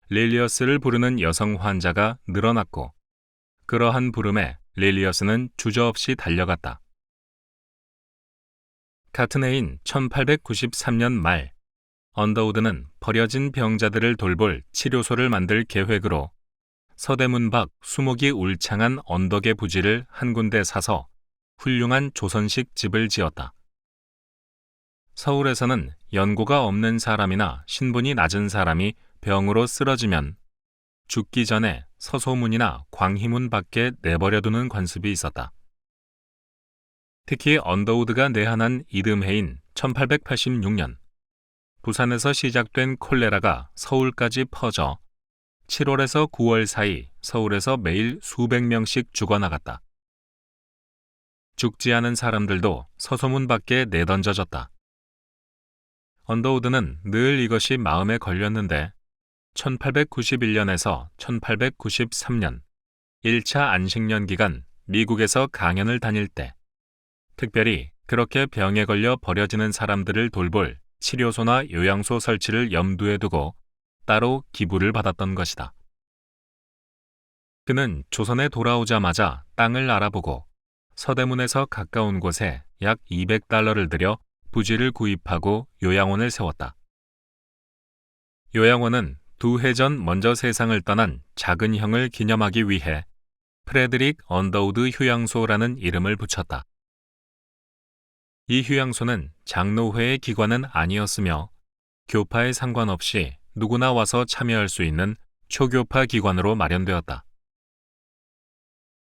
릴리어스를 부르는 여성 환자가 늘어났고 그러한 부름에 릴리어스는 주저없이 달려갔다. 같은 해인 1893년 말 언더우드는 버려진 병자들을 돌볼 치료소를 만들 계획으로 서대문 밖 수목이 울창한 언덕의 부지를 한 군데 사서 훌륭한 조선식 집을 지었다. 서울에서는 연고가 없는 사람이나 신분이 낮은 사람이 병으로 쓰러지면 죽기 전에 서소문이나 광희문 밖에 내버려두는 관습이 있었다. 특히 언더우드가 내한한 이듬해인 1886년 부산에서 시작된 콜레라가 서울까지 퍼져 7월에서 9월 사이 서울에서 매일 수백 명씩 죽어나갔다. 죽지 않은 사람들도 서소문 밖에 내던져졌다. 언더우드는 늘 이것이 마음에 걸렸는데 1891년에서 1893년 1차 안식년 기간 미국에서 강연을 다닐 때 특별히 그렇게 병에 걸려 버려지는 사람들을 돌볼 치료소나 요양소 설치를 염두에 두고 따로 기부를 받았던 것이다. 그는 조선에 돌아오자마자 땅을 알아보고 서대문에서 가까운 곳에 약 $200를 들여 부지를 구입하고 요양원을 세웠다. 요양원은 2해 전 먼저 세상을 떠난 작은 형을 기념하기 위해 프레드릭 언더우드 휴양소라는 이름을 붙였다. 이 휴양소는 장로회의 기관은 아니었으며 교파에 상관없이 누구나 와서 참여할 수 있는 초교파 기관으로 마련되었다.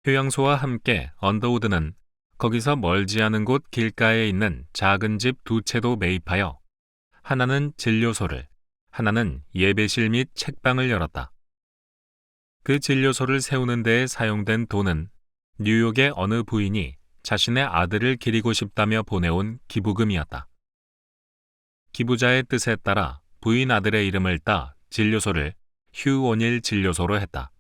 휴양소와 함께 언더우드는 거기서 멀지 않은 곳 길가에 있는 작은 집 2채도 매입하여 하나는 진료소를, 하나는 예배실 및 책방을 열었다. 그 진료소를 세우는 데에 사용된 돈은 뉴욕의 어느 부인이 자신의 아들을 기리고 싶다며 보내온 기부금이었다. 기부자의 뜻에 따라 부인 아들의 이름을 따 진료소를 휴 오닐 진료소로 했다.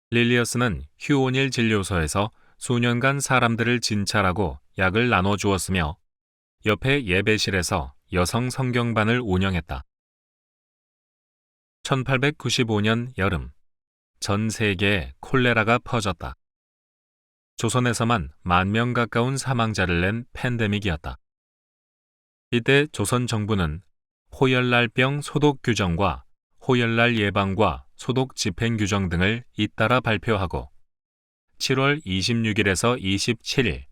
릴리어스는 휴 오닐 진료소에서 수년간 사람들을 진찰하고 약을 나눠주었으며 옆에 예배실에서 여성 성경반을 운영했다. 1895년 여름, 전 세계에 콜레라가 퍼졌다. 조선에서만 10,000명 가까운 사망자를 낸 팬데믹이었다. 이때 조선 정부는 호열날병 소독 규정과 호열날 예방과 소독 집행 규정 등을 잇따라 발표하고 7월 26일에서 27일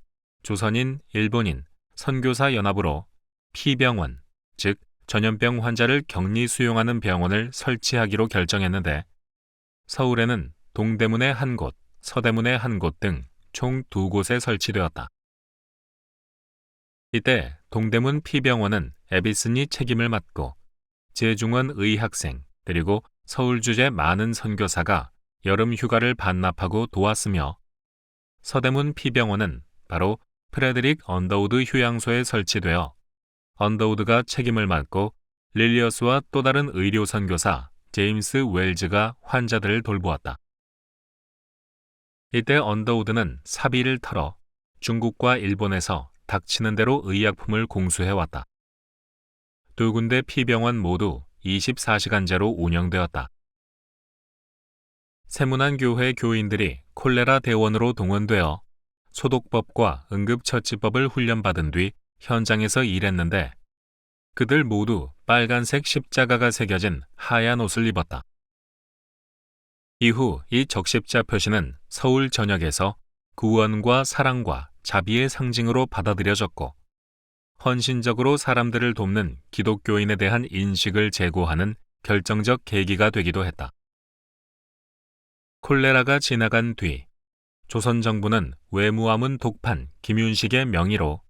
조선인, 일본인, 선교사 연합으로 피병원, 즉 전염병 환자를 격리 수용하는 병원을 설치하기로 결정했는데 서울에는 동대문의 한 곳, 서대문의 한 곳 등 총 2곳에 설치되었다. 이때 동대문 피병원은 에비슨이 책임을 맡고 재중원 의학생 그리고 서울 주재 많은 선교사가 여름 휴가를 반납하고 도왔으며 서대문 피병원은 바로 프레드릭 언더우드 휴양소에 설치되어 언더우드가 책임을 맡고 릴리어스와 또 다른 의료 선교사 제임스 웰즈가 환자들을 돌보았다. 이때 언더우드는 사비를 털어 중국과 일본에서 닥치는 대로 의약품을 공수해왔다. 2군데 피병원 모두 24시간제로 운영되었다. 세문안교회 교인들이 콜레라 대원으로 동원되어 소독법과 응급처치법을 훈련받은 뒤 현장에서 일했는데 그들 모두 빨간색 십자가가 새겨진 하얀 옷을 입었다. 이후 이 적십자 표시는 서울 전역에서 구원과 사랑과 자비의 상징으로 받아들여졌고 헌신적으로 사람들을 돕는 기독교인에 대한 인식을 제고하는 결정적 계기가 되기도 했다. 콜레라가 지나간 뒤 조선 정부는 외무와문 독판 김윤식의 명의로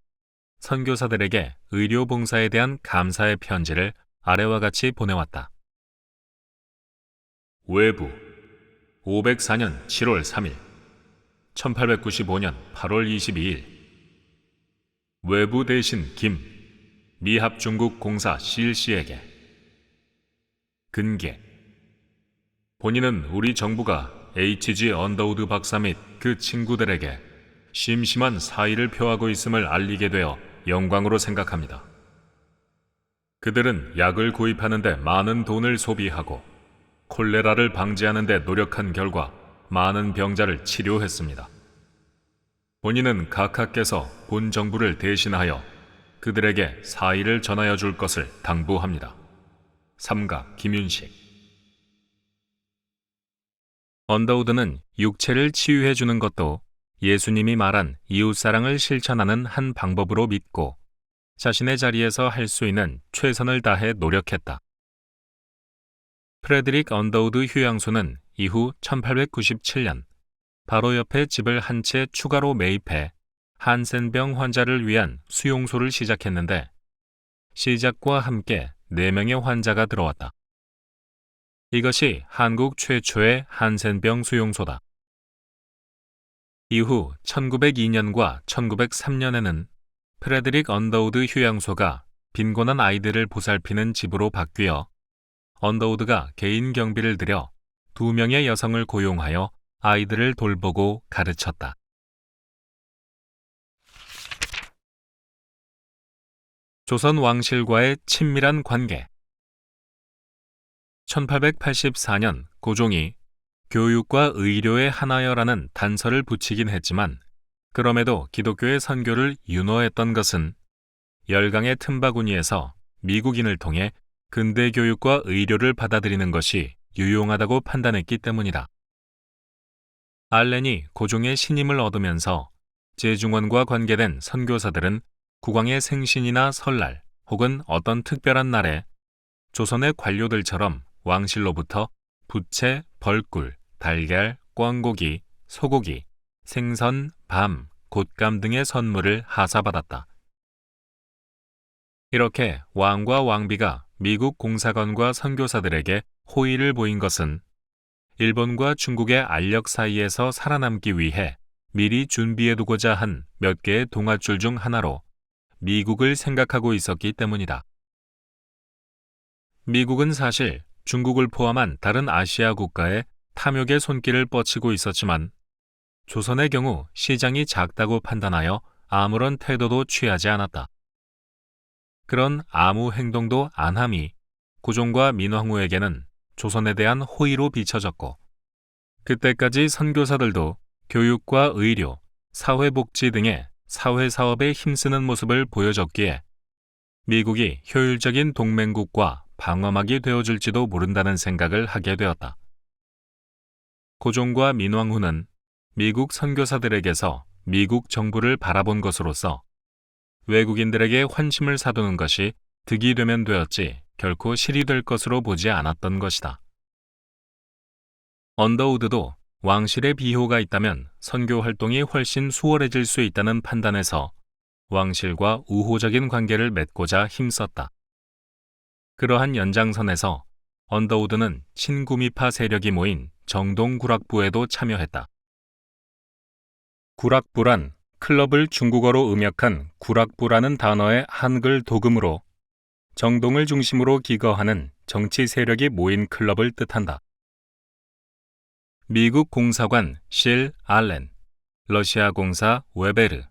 선교사들에게 의료 봉사에 대한 감사의 편지를 아래와 같이 보내왔다. 외부 504년 7월 3일 1895년 8월 22일 외부 대신 김 미합중국 공사 실씨에게 근계 본인은 우리 정부가 H.G. 언더우드 박사 및 그 친구들에게 심심한 사의를 표하고 있음을 알리게 되어 영광으로 생각합니다. 그들은 약을 구입하는 데 많은 돈을 소비하고 콜레라를 방지하는 데 노력한 결과 많은 병자를 치료했습니다. 본인은 각하께서 본 정부를 대신하여 그들에게 사의를 전하여 줄 것을 당부합니다. 삼가 김윤식. 언더우드는 육체를 치유해 주는 것도 예수님이 말한 이웃사랑을 실천하는 한 방법으로 믿고 자신의 자리에서 할 수 있는 최선을 다해 노력했다. 프레드릭 언더우드 휴양소는 이후 1897년 바로 옆에 집을 한 채 추가로 매입해 한센병 환자를 위한 수용소를 시작했는데 시작과 함께 4명의 환자가 들어왔다. 이것이 한국 최초의 한센병 수용소다. 이후 1902년과 1903년에는 프레드릭 언더우드 휴양소가 빈곤한 아이들을 보살피는 집으로 바뀌어 언더우드가 개인 경비를 들여 2명의 여성을 고용하여 아이들을 돌보고 가르쳤다. 조선 왕실과의 친밀한 관계. 1884년 고종이 교육과 의료의 하나여라는 단서를 붙이긴 했지만 그럼에도 기독교의 선교를 윤호했던 것은 열강의 틈바구니에서 미국인을 통해 근대 교육과 의료를 받아들이는 것이 유용하다고 판단했기 때문이다. 알렌이 고종의 신임을 얻으면서 재중원과 관계된 선교사들은 국왕의 생신이나 설날 혹은 어떤 특별한 날에 조선의 관료들처럼 왕실로부터 부채, 벌꿀, 달걀, 꿩고기, 소고기, 생선, 밤, 곶감 등의 선물을 하사받았다. 이렇게 왕과 왕비가 미국 공사관과 선교사들에게 호의를 보인 것은 일본과 중국의 알력 사이에서 살아남기 위해 미리 준비해두고자 한 몇 개의 동아줄 중 하나로 미국을 생각하고 있었기 때문이다. 미국은 사실 중국을 포함한 다른 아시아 국가에 탐욕의 손길을 뻗치고 있었지만 조선의 경우 시장이 작다고 판단하여 아무런 태도도 취하지 않았다. 그런 아무 행동도 안함이 고종과 민왕후에게는 조선에 대한 호의로 비춰졌고 그때까지 선교사들도 교육과 의료, 사회복지 등의 사회사업에 힘쓰는 모습을 보여줬기에 미국이 효율적인 동맹국과 방어막이 되어줄지도 모른다는 생각을 하게 되었다. 고종과 민왕후는 미국 선교사들에게서 미국 정부를 바라본 것으로서 외국인들에게 환심을 사두는 것이 득이 되면 되었지 결코 실이 될 것으로 보지 않았던 것이다. 언더우드도 왕실의 비호가 있다면 선교 활동이 훨씬 수월해질 수 있다는 판단에서 왕실과 우호적인 관계를 맺고자 힘썼다. 그러한 연장선에서 언더우드는 친구미파 세력이 모인 정동구락부에도 참여했다. 구락부란 클럽을 중국어로 음역한 구락부라는 단어의 한글 도금으로 정동을 중심으로 기거하는 정치 세력이 모인 클럽을 뜻한다. 미국 공사관 실 알렌, 러시아 공사 웨베르,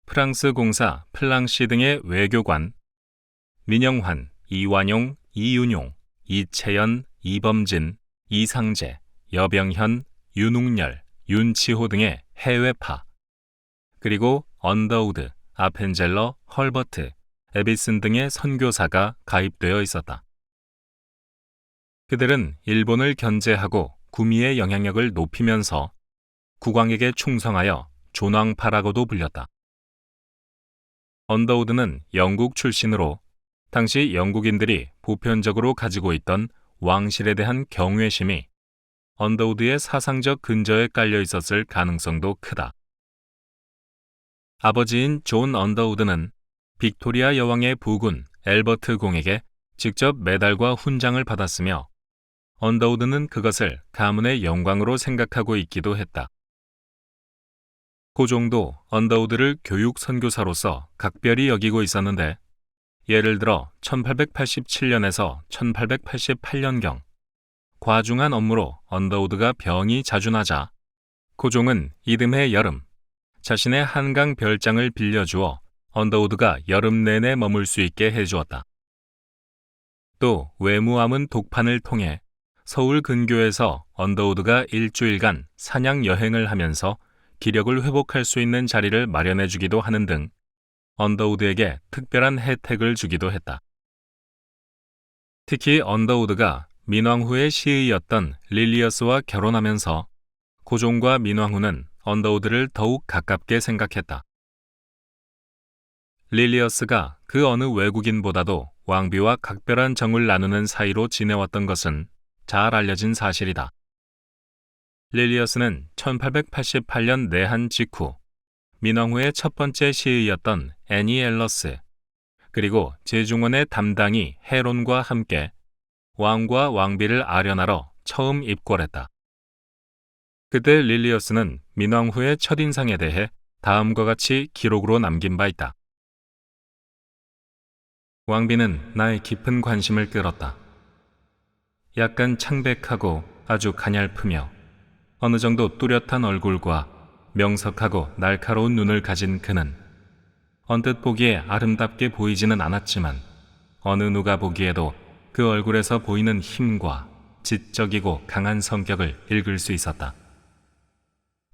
프랑스 공사 플랑시 등의 외교관, 민영환, 이완용, 이윤용, 이채연, 이범진, 이상재, 여병현, 윤웅열, 윤치호 등의 해외파, 그리고 언더우드, 아펜젤러, 헐버트, 에비슨 등의 선교사가 가입되어 있었다. 그들은 일본을 견제하고 구미의 영향력을 높이면서 국왕에게 충성하여 존왕파라고도 불렸다. 언더우드는 영국 출신으로 당시 영국인들이 보편적으로 가지고 있던 왕실에 대한 경외심이 언더우드의 사상적 근저에 깔려 있었을 가능성도 크다. 아버지인 존 언더우드는 빅토리아 여왕의 부군 엘버트 공에게 직접 메달과 훈장을 받았으며 언더우드는 그것을 가문의 영광으로 생각하고 있기도 했다. 고종도 언더우드를 교육 선교사로서 각별히 여기고 있었는데 예를 들어 1887년에서 1888년경 과중한 업무로 언더우드가 병이 자주 나자 고종은 이듬해 여름 자신의 한강 별장을 빌려주어 언더우드가 여름 내내 머물 수 있게 해주었다. 또 외무암은 독판을 통해 서울 근교에서 언더우드가 일주일간 사냥 여행을 하면서 기력을 회복할 수 있는 자리를 마련해 주기도 하는 등 언더우드에게 특별한 혜택을 주기도 했다. 특히 언더우드가 민왕후의 시의였던 릴리어스와 결혼하면서 고종과 민왕후는 언더우드를 더욱 가깝게 생각했다. 릴리어스가 그 어느 외국인보다도 왕비와 각별한 정을 나누는 사이로 지내왔던 것은 잘 알려진 사실이다. 릴리어스는 1888년 내한 직후 민왕후의 첫 번째 시의였던 애니 앨러스, 그리고 제중원의 담당이 헤론과 함께 왕과 왕비를 아련하러 처음 입궐했다. 그때 릴리어스는 민왕후의 첫인상에 대해 다음과 같이 기록으로 남긴 바 있다. 왕비는 나의 깊은 관심을 끌었다. 약간 창백하고 아주 가냘프며 어느 정도 뚜렷한 얼굴과 명석하고 날카로운 눈을 가진 그는 언뜻 보기에 아름답게 보이지는 않았지만 어느 누가 보기에도 그 얼굴에서 보이는 힘과 지적이고 강한 성격을 읽을 수 있었다.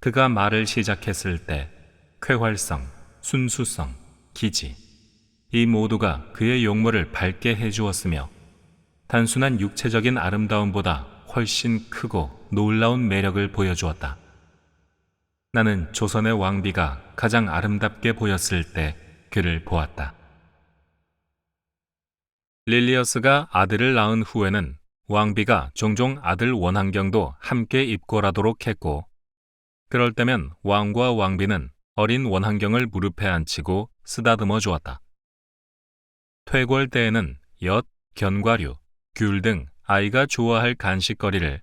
그가 말을 시작했을 때 쾌활성, 순수성, 기지, 이 모두가 그의 용모를 밝게 해주었으며 단순한 육체적인 아름다움보다 훨씬 크고 놀라운 매력을 보여주었다. 나는 조선의 왕비가 가장 아름답게 보였을 때 그를 보았다. 릴리어스가 아들을 낳은 후에는 왕비가 종종 아들 원한경도 함께 입궐하도록 했고, 그럴 때면 왕과 왕비는 어린 원한경을 무릎에 앉히고 쓰다듬어 주었다. 퇴궐 때에는 엿, 견과류, 귤 등 아이가 좋아할 간식거리를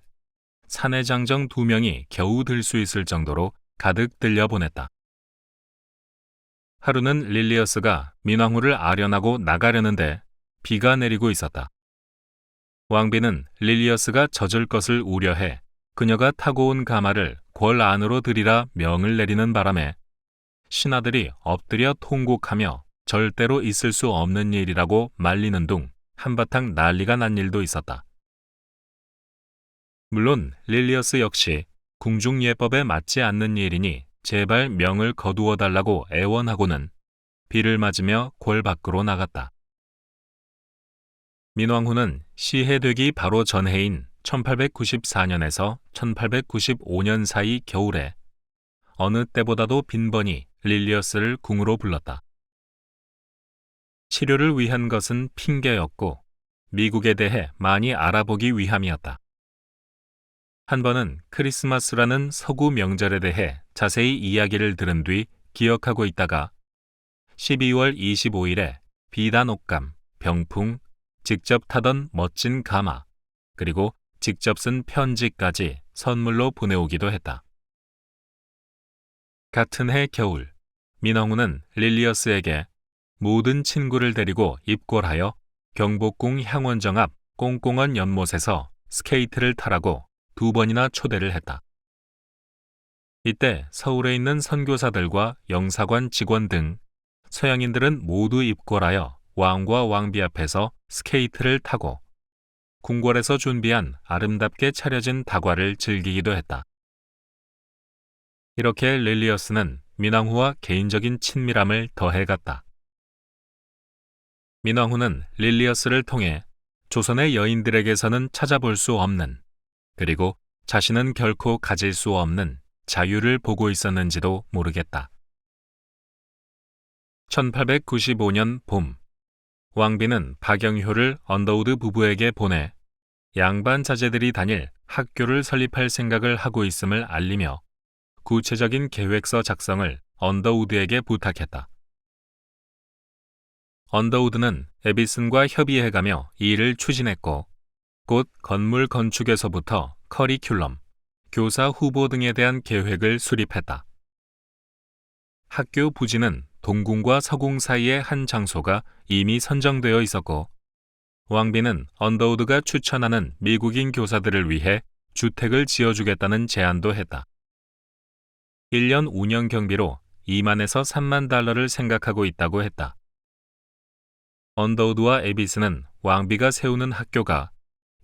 사내 장정 2명이 겨우 들 수 있을 정도로 가득 들려 보냈다. 하루는 릴리어스가 민왕후를 아련하고 나가려는데 비가 내리고 있었다. 왕비는 릴리어스가 젖을 것을 우려해 그녀가 타고 온 가마를 궐 안으로 들이라 명을 내리는 바람에 신하들이 엎드려 통곡하며 절대로 있을 수 없는 일이라고 말리는 둥 한바탕 난리가 난 일도 있었다. 물론 릴리어스 역시 궁중예법에 맞지 않는 일이니 제발 명을 거두어 달라고 애원하고는 비를 맞으며 궐 밖으로 나갔다. 민왕후는 시해되기 바로 전해인 1894년에서 1895년 사이 겨울에 어느 때보다도 빈번히 릴리어스를 궁으로 불렀다. 치료를 위한 것은 핑계였고 미국에 대해 많이 알아보기 위함이었다. 한 번은 크리스마스라는 서구 명절에 대해 자세히 이야기를 들은 뒤 기억하고 있다가 12월 25일에 비단 옷감, 병풍, 직접 타던 멋진 가마, 그리고 직접 쓴 편지까지 선물로 보내오기도 했다. 같은 해 겨울, 민왕후는 릴리어스에게 모든 친구를 데리고 입골하여 경복궁 향원정 앞 꽁꽁한 연못에서 스케이트를 타라고 2번이나 초대를 했다. 이때 서울에 있는 선교사들과 영사관 직원 등 서양인들은 모두 입골하여 왕과 왕비 앞에서 스케이트를 타고 궁궐에서 준비한 아름답게 차려진 다과를 즐기기도 했다. 이렇게 릴리어스는 민왕후와 개인적인 친밀함을 더해갔다. 민왕후는 릴리어스를 통해 조선의 여인들에게서는 찾아볼 수 없는, 그리고 자신은 결코 가질 수 없는 자유를 보고 있었는지도 모르겠다. 1895년 봄, 왕비는 박영효를 언더우드 부부에게 보내 양반 자제들이 다닐 학교를 설립할 생각을 하고 있음을 알리며 구체적인 계획서 작성을 언더우드에게 부탁했다. 언더우드는 에비슨과 협의해가며 이 일을 추진했고 곧 건물 건축에서부터 커리큘럼, 교사 후보 등에 대한 계획을 수립했다. 학교 부지는 동궁과 서궁 사이의 한 장소가 이미 선정되어 있었고 왕비는 언더우드가 추천하는 미국인 교사들을 위해 주택을 지어주겠다는 제안도 했다. 1년 운영 경비로 2만에서 3만 달러를 생각하고 있다고 했다. 언더우드와 에비스는 왕비가 세우는 학교가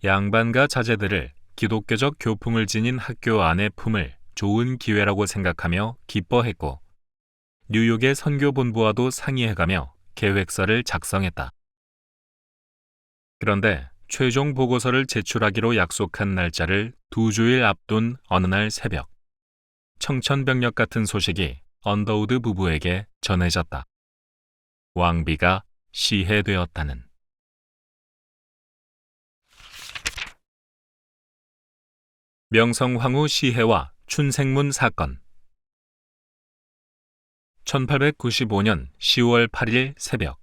양반과 자제들을 기독교적 교풍을 지닌 학교 안에 품을 좋은 기회라고 생각하며 기뻐했고 뉴욕의 선교본부와도 상의해가며 계획서를 작성했다. 그런데 최종 보고서를 제출하기로 약속한 날짜를 2주일 앞둔 어느 날 새벽, 청천벽력 같은 소식이 언더우드 부부에게 전해졌다. 왕비가 시해되었다는. 명성황후 시해와 춘생문 사건. 1895년 10월 8일 새벽,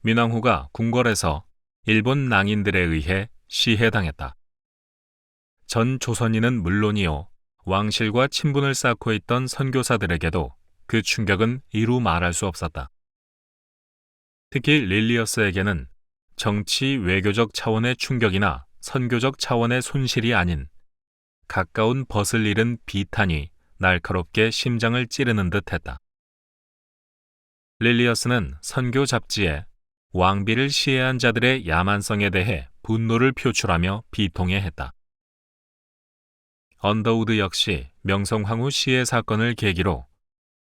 민왕후가 궁궐에서 일본 낭인들에 의해 시해당했다. 전 조선인은 물론이요, 왕실과 친분을 쌓고 있던 선교사들에게도 그 충격은 이루 말할 수 없었다. 특히 릴리어스에게는 정치 외교적 차원의 충격이나 선교적 차원의 손실이 아닌 가까운 벗을 잃은 비탄이 날카롭게 심장을 찌르는 듯했다. 릴리어스는 선교 잡지에 왕비를 시해한 자들의 야만성에 대해 분노를 표출하며 비통해했다. 언더우드 역시 명성황후 시해 사건을 계기로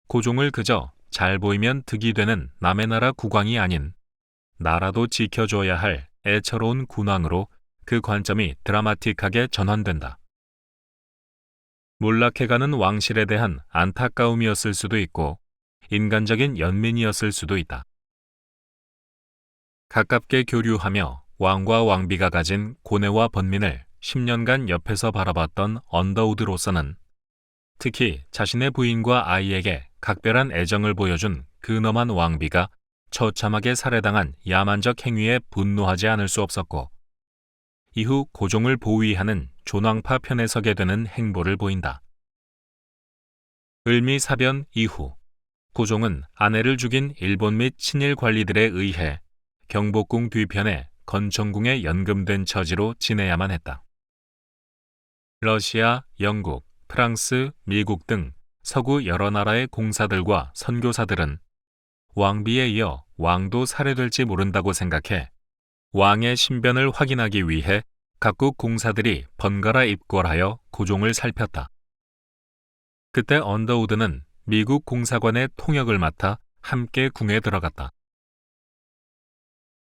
고종을 그저 잘 보이면 득이 되는 남의 나라 국왕이 아닌 나라도 지켜줘야 할 애처로운 군왕으로 그 관점이 드라마틱하게 전환된다. 몰락해가는 왕실에 대한 안타까움이었을 수도 있고 인간적인 연민이었을 수도 있다. 가깝게 교류하며 왕과 왕비가 가진 고뇌와 번민을 10년간 옆에서 바라봤던 언더우드로서는 특히 자신의 부인과 아이에게 각별한 애정을 보여준 근엄한 왕비가 처참하게 살해당한 야만적 행위에 분노하지 않을 수 없었고 이후 고종을 보위하는 존왕파 편에 서게 되는 행보를 보인다. 을미사변 이후 고종은 아내를 죽인 일본 및 친일 관리들에 의해 경복궁 뒤편에 건청궁에 연금된 처지로 지내야만 했다. 러시아, 영국, 프랑스, 미국 등 서구 여러 나라의 공사들과 선교사들은 왕비에 이어 왕도 살해될지 모른다고 생각해 왕의 신변을 확인하기 위해 각국 공사들이 번갈아 입궐하여 고종을 살폈다. 그때 언더우드는 미국 공사관의 통역을 맡아 함께 궁에 들어갔다.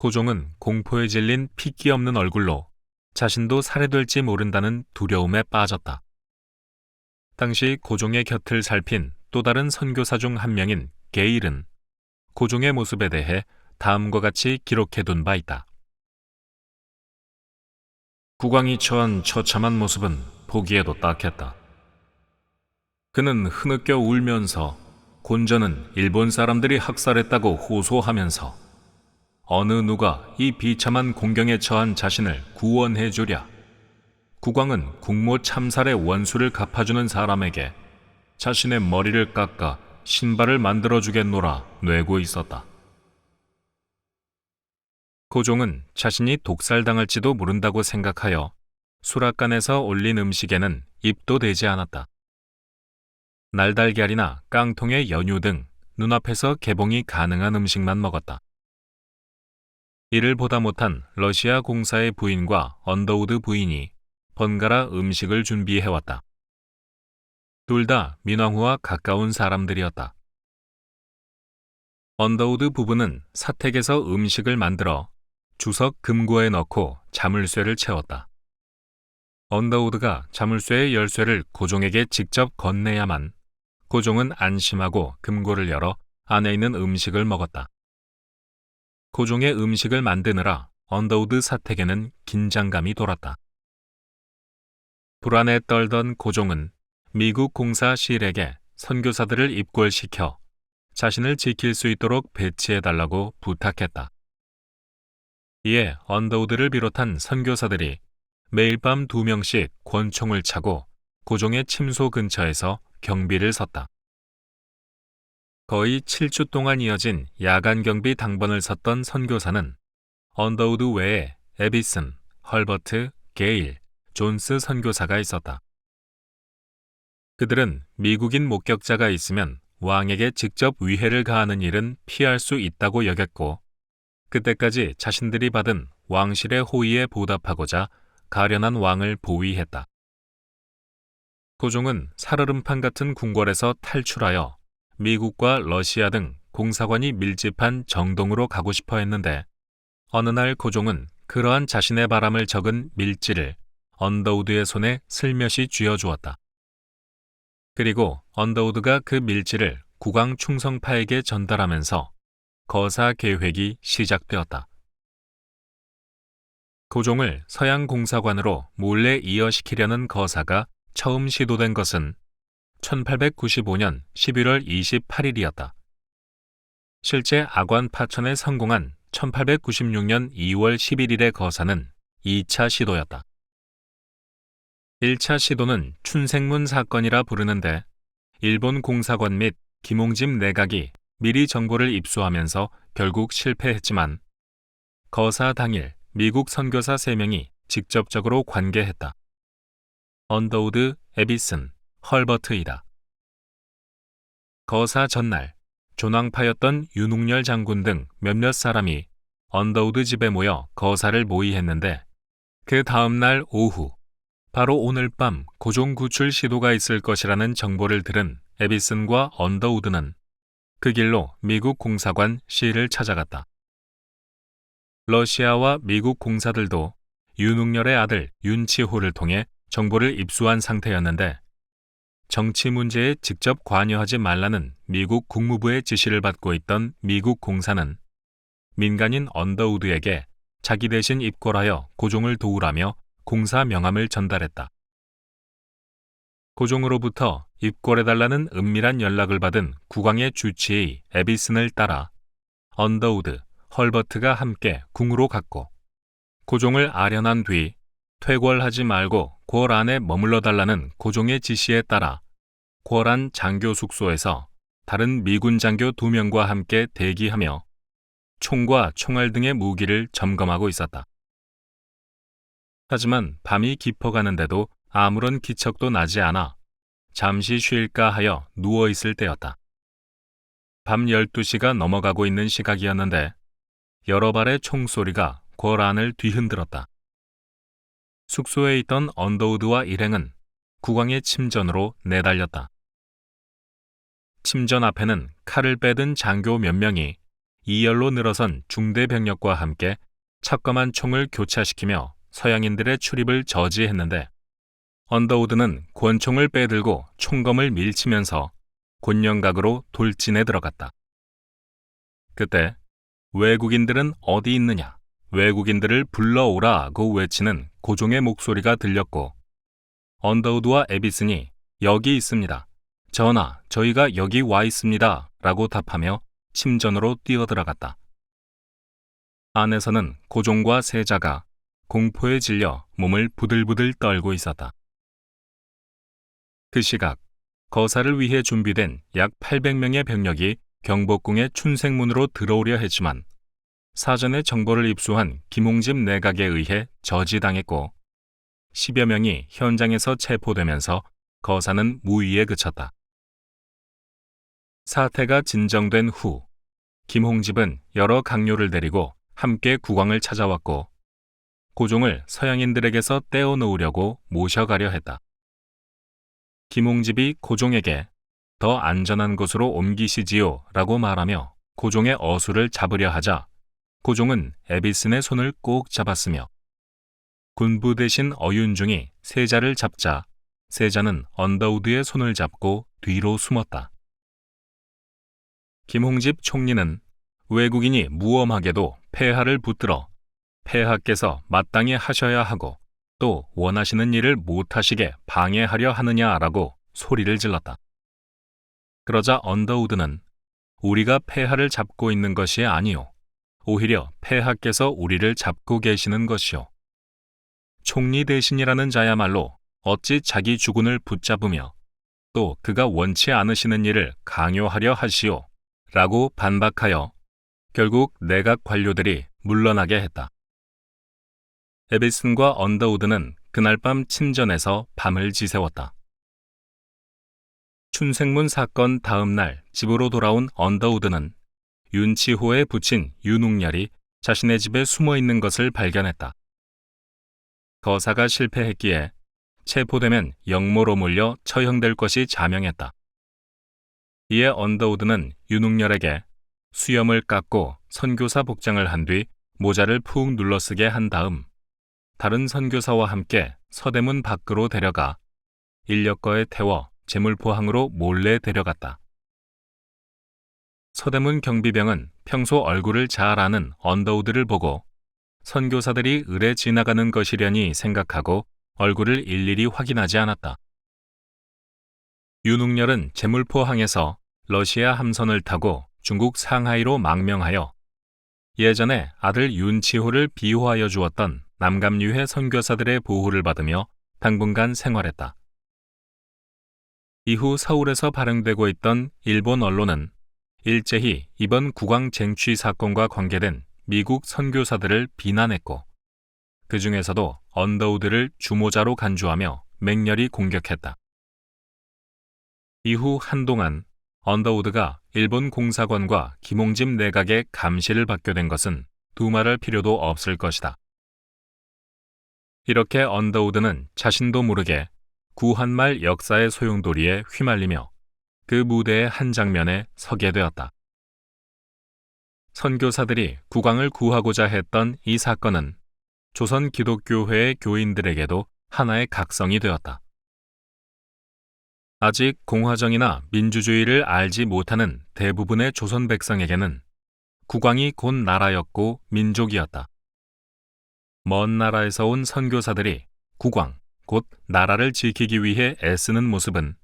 고종은 공포에 질린 핏기 없는 얼굴로 자신도 살해될지 모른다는 두려움에 빠졌다. 당시 고종의 곁을 살핀 또 다른 선교사 중 한 명인 게일은 고종의 모습에 대해 다음과 같이 기록해둔 바 있다. 국왕이 처한 처참한 모습은 보기에도 딱했다. 그는 흐느껴 울면서 곤전은 일본 사람들이 학살했다고 호소하면서 어느 누가 이 비참한 공경에 처한 자신을 구원해 주랴. 국왕은 국모 참살의 원수를 갚아주는 사람에게 자신의 머리를 깎아 신발을 만들어 주겠노라 뇌고 있었다. 고종은 자신이 독살당할지도 모른다고 생각하여 수락관에서 올린 음식에는 입도 대지 않았다. 날달걀이나 깡통의 연유 등 눈앞에서 개봉이 가능한 음식만 먹었다. 이를 보다 못한 러시아 공사의 부인과 언더우드 부인이 번갈아 음식을 준비해왔다. 둘 다 민왕후와 가까운 사람들이었다. 언더우드 부부는 사택에서 음식을 만들어 주석 금고에 넣고 자물쇠를 채웠다. 언더우드가 자물쇠의 열쇠를 고종에게 직접 건네야만 고종은 안심하고 금고를 열어 안에 있는 음식을 먹었다. 고종의 음식을 만드느라 언더우드 사택에는 긴장감이 돌았다. 불안에 떨던 고종은 미국 공사 실에게 선교사들을 입궐시켜 자신을 지킬 수 있도록 배치해달라고 부탁했다. 이에 언더우드를 비롯한 선교사들이 매일 밤 2명씩 권총을 차고 고종의 침소 근처에서 경비를 섰다. 거의 7주 동안 이어진 야간 경비 당번을 섰던 선교사는 언더우드 외에 에비슨, 헐버트, 게일, 존스 선교사가 있었다. 그들은 미국인 목격자가 있으면 왕에게 직접 위해를 가하는 일은 피할 수 있다고 여겼고 그때까지 자신들이 받은 왕실의 호의에 보답하고자 가련한 왕을 보위했다. 고종은 살얼음판 같은 궁궐에서 탈출하여 미국과 러시아 등 공사관이 밀집한 정동으로 가고 싶어 했는데 어느 날 고종은 그러한 자신의 바람을 적은 밀지를 언더우드의 손에 슬며시 쥐어주었다. 그리고 언더우드가 그 밀지를 국왕 충성파에게 전달하면서 거사 계획이 시작되었다. 고종을 서양 공사관으로 몰래 이어시키려는 거사가 처음 시도된 것은 1895년 11월 28일이었다. 실제 악원 파천에 성공한 1896년 2월 11일의 거사는 2차 시도였다. 1차 시도는 춘생문 사건이라 부르는데 일본 공사관 및 김홍집 내각이 미리 정보를 입수하면서 결국 실패했지만 거사 당일 미국 선교사 3명이 직접적으로 관계했다. 언더우드, 에비슨, 헐버트이다. 거사 전날 존왕파였던 윤웅열 장군 등 몇몇 사람이 언더우드 집에 모여 거사를 모의했는데 그 다음 날 오후 바로 오늘 밤 고종 구출 시도가 있을 것이라는 정보를 들은 에비슨과 언더우드는 그 길로 미국 공사관 C를 찾아갔다. 러시아와 미국 공사들도 윤웅열의 아들 윤치호를 통해 정보를 입수한 상태였는데 정치 문제에 직접 관여하지 말라는 미국 국무부의 지시를 받고 있던 미국 공사는 민간인 언더우드에게 자기 대신 입궐하여 고종을 도우라며 공사 명함을 전달했다. 고종으로부터 입궐해달라는 은밀한 연락을 받은 국왕의 주치의 에비슨을 따라 언더우드, 헐버트가 함께 궁으로 갔고 고종을 아련한 뒤 퇴궐하지 말고 궐 안에 머물러 달라는 고종의 지시에 따라 궐 안 장교 숙소에서 다른 미군 장교 2명과 함께 대기하며 총과 총알 등의 무기를 점검하고 있었다. 하지만 밤이 깊어가는데도 아무런 기척도 나지 않아 잠시 쉴까 하여 누워있을 때였다. 밤 12시가 넘어가고 있는 시각이었는데 여러 발의 총소리가 궐 안을 뒤흔들었다. 숙소에 있던 언더우드와 일행은 국왕의 침전으로 내달렸다. 침전 앞에는 칼을 빼든 장교 몇 명이 2열로 늘어선 중대 병력과 함께 척검한 총을 교차시키며 서양인들의 출입을 저지했는데 언더우드는 권총을 빼들고 총검을 밀치면서 곤령각으로 돌진에 들어갔다. 그때 외국인들은 어디 있느냐, 외국인들을 불러오라고 외치는 고종의 목소리가 들렸고 언더우드와 에비슨이 여기 있습니다. 전하, 저희가 여기 와 있습니다. 라고 답하며 침전으로 뛰어들어갔다. 안에서는 고종과 세자가 공포에 질려 몸을 부들부들 떨고 있었다. 그 시각 거사를 위해 준비된 약 800명의 병력이 경복궁의 춘생문으로 들어오려 했지만 사전에 정보를 입수한 김홍집 내각에 의해 저지당했고 10여 명이 현장에서 체포되면서 거사는 무위에 그쳤다. 사태가 진정된 후 김홍집은 여러 강요를 데리고 함께 국왕을 찾아왔고 고종을 서양인들에게서 떼어놓으려고 모셔가려 했다. 김홍집이 고종에게 더 안전한 곳으로 옮기시지요 라고 말하며 고종의 어수를 잡으려 하자 고종은 에비슨의 손을 꼭 잡았으며 군부 대신 어윤중이 세자를 잡자 세자는 언더우드의 손을 잡고 뒤로 숨었다. 김홍집 총리는 외국인이 무엄하게도 폐하를 붙들어 폐하께서 마땅히 하셔야 하고 또 원하시는 일을 못하시게 방해하려 하느냐라고 소리를 질렀다. 그러자 언더우드는 우리가 폐하를 잡고 있는 것이 아니오. 오히려 폐하께서 우리를 잡고 계시는 것이오. 총리 대신이라는 자야말로 어찌 자기 주군을 붙잡으며 또 그가 원치 않으시는 일을 강요하려 하시오. 라고 반박하여 결국 내각 관료들이 물러나게 했다. 에비슨과 언더우드는 그날 밤 침전에서 밤을 지새웠다. 춘생문 사건 다음 날 집으로 돌아온 언더우드는 윤치호에 붙인 윤웅열이 자신의 집에 숨어 있는 것을 발견했다. 거사가 실패했기에 체포되면 영모로 몰려 처형될 것이 자명했다. 이에 언더우드는 윤웅열에게 수염을 깎고 선교사 복장을 한 뒤 모자를 푹 눌러쓰게 한 다음 다른 선교사와 함께 서대문 밖으로 데려가 인력거에 태워 제물포항으로 몰래 데려갔다. 서대문 경비병은 평소 얼굴을 잘 아는 언더우드를 보고 선교사들이 을에 지나가는 것이려니 생각하고 얼굴을 일일이 확인하지 않았다. 윤웅열은 제물포항에서 러시아 함선을 타고 중국 상하이로 망명하여 예전에 아들 윤치호를 비호하여 주었던 남감유해 선교사들의 보호를 받으며 당분간 생활했다. 이후 서울에서 발행되고 있던 일본 언론은 일제히 이번 국왕 쟁취 사건과 관계된 미국 선교사들을 비난했고 그 중에서도 언더우드를 주모자로 간주하며 맹렬히 공격했다. 이후 한동안 언더우드가 일본 공사관과 김홍집 내각의 감시를 받게 된 것은 두말할 필요도 없을 것이다. 이렇게 언더우드는 자신도 모르게 구한말 역사의 소용돌이에 휘말리며 그 무대의 한 장면에 서게 되었다. 선교사들이 국왕을 구하고자 했던 이 사건은 조선 기독교회의 교인들에게도 하나의 각성이 되었다. 아직 공화정이나 민주주의를 알지 못하는 대부분의 조선 백성에게는 국왕이 곧 나라였고 민족이었다. 먼 나라에서 온 선교사들이 국왕, 곧 나라를 지키기 위해 애쓰는 모습은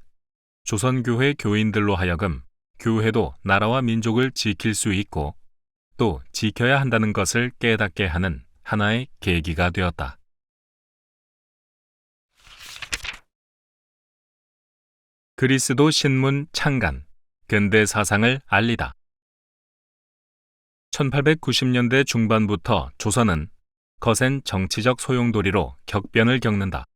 조선교회 교인들로 하여금 교회도 나라와 민족을 지킬 수 있고 또 지켜야 한다는 것을 깨닫게 하는 하나의 계기가 되었다. 그리스도 신문 창간, 근대 사상을 알리다. 1890년대 중반부터 조선은 거센 정치적 소용돌이로 격변을 겪는다.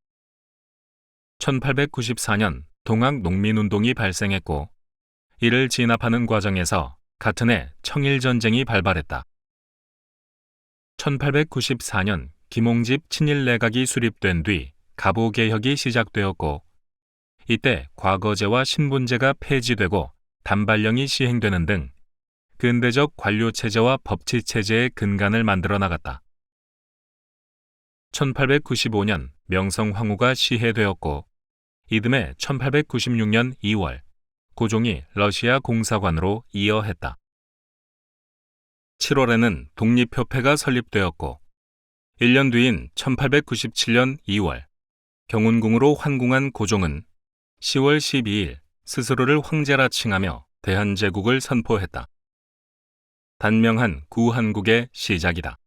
1894년 동학농민운동이 발생했고 이를 진압하는 과정에서 같은 해 청일전쟁이 발발했다. 1894년 김홍집 친일내각이 수립된 뒤 갑오개혁이 시작되었고 이때 과거제와 신분제가 폐지되고 단발령이 시행되는 등 근대적 관료체제와 법치체제의 근간을 만들어 나갔다. 1895년 명성황후가 시해되었고 이듬해 1896년 2월 고종이 러시아 공사관으로 이어했다. 7월에는 독립협회가 설립되었고 1년 뒤인 1897년 2월 경운궁으로 환궁한 고종은 10월 12일 스스로를 황제라 칭하며 대한제국을 선포했다. 단명한 구한국의 시작이다.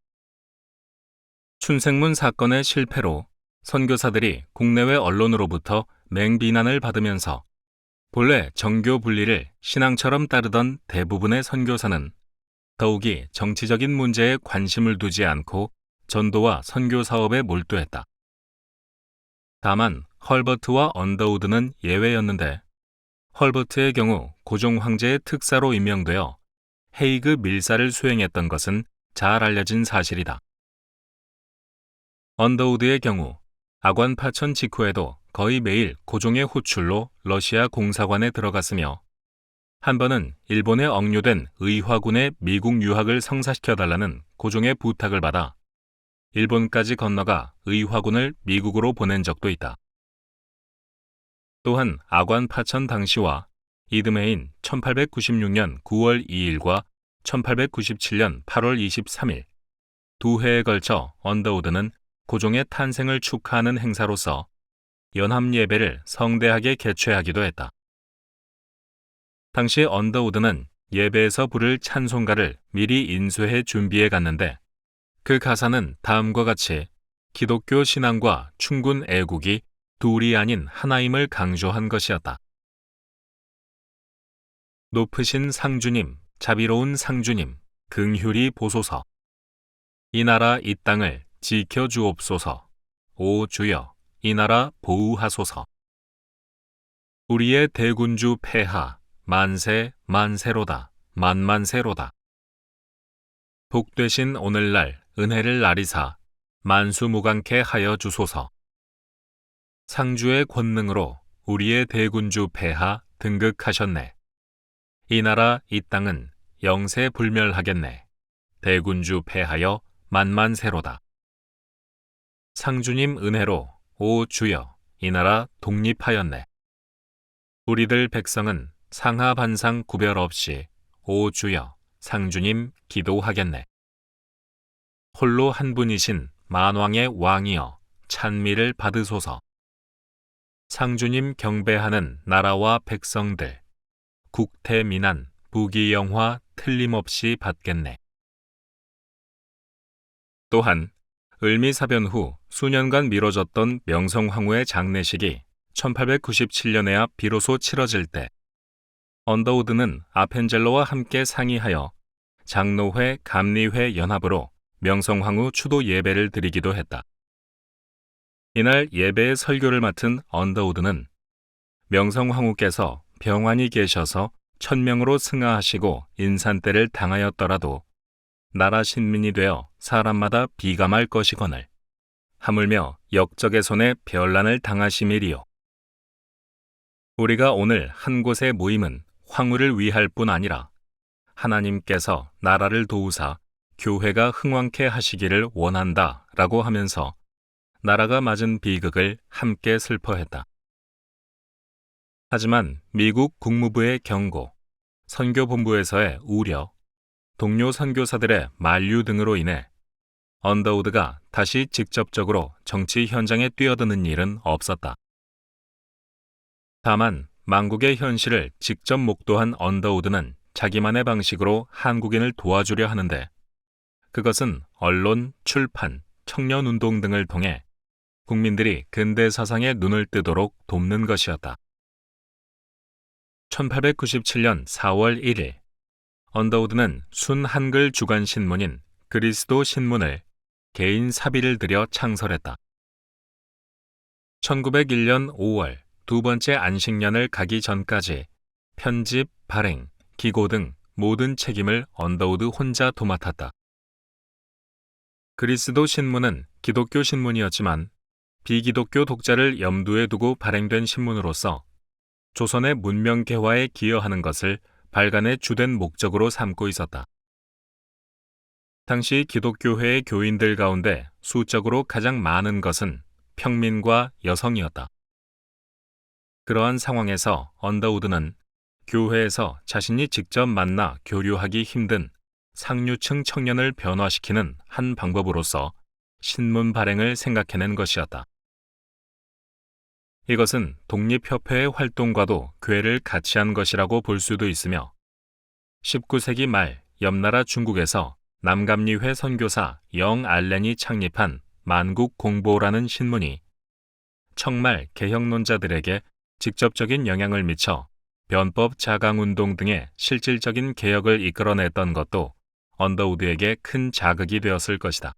춘생문 사건의 실패로 선교사들이 국내외 언론으로부터 맹비난을 받으면서 본래 정교 분리를 신앙처럼 따르던 대부분의 선교사는 더욱이 정치적인 문제에 관심을 두지 않고 전도와 선교 사업에 몰두했다. 다만 헐버트와 언더우드는 예외였는데 헐버트의 경우 고종 황제의 특사로 임명되어 헤이그 밀사를 수행했던 것은 잘 알려진 사실이다. 언더우드의 경우 아관 파천 직후에도 거의 매일 고종의 호출로 러시아 공사관에 들어갔으며 한 번은 일본에 억류된 의화군의 미국 유학을 성사시켜달라는 고종의 부탁을 받아 일본까지 건너가 의화군을 미국으로 보낸 적도 있다. 또한 아관 파천 당시와 이듬해인 1896년 9월 2일과 1897년 8월 23일 두 해에 걸쳐 언더우드는 고종의 탄생을 축하하는 행사로서 연합예배를 성대하게 개최하기도 했다. 당시 언더우드는 예배에서 부를 찬송가를 미리 인쇄해 준비해 갔는데 그 가사는 다음과 같이 기독교 신앙과 충군 애국이 둘이 아닌 하나임을 강조한 것이었다. 높으신 상주님, 자비로운 상주님, 긍휼히 보소서. 이 나라 이 땅을 지켜주옵소서. 오 주여, 이 나라 보우하소서. 우리의 대군주 폐하, 만세 만세로다, 만만세로다. 복되신 오늘날 은혜를 나리사 만수무강케 하여 주소서. 상주의 권능으로 우리의 대군주 폐하 등극하셨네. 이 나라 이 땅은 영세 불멸하겠네. 대군주 폐하여 만만세로다. 상주님 은혜로 오 주여 이 나라 독립하였네. 우리들 백성은 상하 반상 구별 없이 오 주여 상주님 기도하겠네. 홀로 한 분이신 만왕의 왕이여 찬미를 받으소서. 상주님 경배하는 나라와 백성들 국태민안 부귀영화 틀림없이 받겠네. 또한 을미사변 후 수년간 미뤄졌던 명성황후의 장례식이 1897년에야 비로소 치러질 때 언더우드는 아펜젤로와 함께 상의하여 장로회 감리회 연합으로 명성황후 추도 예배를 드리기도 했다. 이날 예배의 설교를 맡은 언더우드는 명성황후께서 병환이 계셔서 1000명으로 승하하시고 인산대를 당하였더라도 나라 신민이 되어 사람마다 비감할 것이거늘 하물며 역적의 손에 변란을 당하심이리요. 우리가 오늘 한 곳에 모임은 황후를 위할 뿐 아니라 하나님께서 나라를 도우사 교회가 흥왕케 하시기를 원한다 라고 하면서 나라가 맞은 비극을 함께 슬퍼했다. 하지만 미국 국무부의 경고, 선교본부에서의 우려, 동료 선교사들의 만류 등으로 인해 언더우드가 다시 직접적으로 정치 현장에 뛰어드는 일은 없었다. 다만 만국의 현실을 직접 목도한 언더우드는 자기만의 방식으로 한국인을 도와주려 하는데 그것은 언론, 출판, 청년운동 등을 통해 국민들이 근대 사상에 눈을 뜨도록 돕는 것이었다. 1897년 4월 1일 언더우드는 순한글 주간 신문인 그리스도 신문을 개인 사비를 들여 창설했다. 1901년 5월 두 번째 안식년을 가기 전까지 편집, 발행, 기고 등 모든 책임을 언더우드 혼자 도맡았다. 그리스도 신문은 기독교 신문이었지만 비기독교 독자를 염두에 두고 발행된 신문으로서 조선의 문명 개화에 기여하는 것을 발간의 주된 목적으로 삼고 있었다. 당시 기독교회의 교인들 가운데 수적으로 가장 많은 것은 평민과 여성이었다. 그러한 상황에서 언더우드는 교회에서 자신이 직접 만나 교류하기 힘든 상류층 청년을 변화시키는 한 방법으로서 신문 발행을 생각해낸 것이었다. 이것은 독립협회의 활동과도 궤를 같이 한 것이라고 볼 수도 있으며 19세기 말 옆나라 중국에서 남감리회 선교사 영 알렌이 창립한 만국공보라는 신문이 청말 개혁론자들에게 직접적인 영향을 미쳐 변법 자강운동 등의 실질적인 개혁을 이끌어냈던 것도 언더우드에게 큰 자극이 되었을 것이다.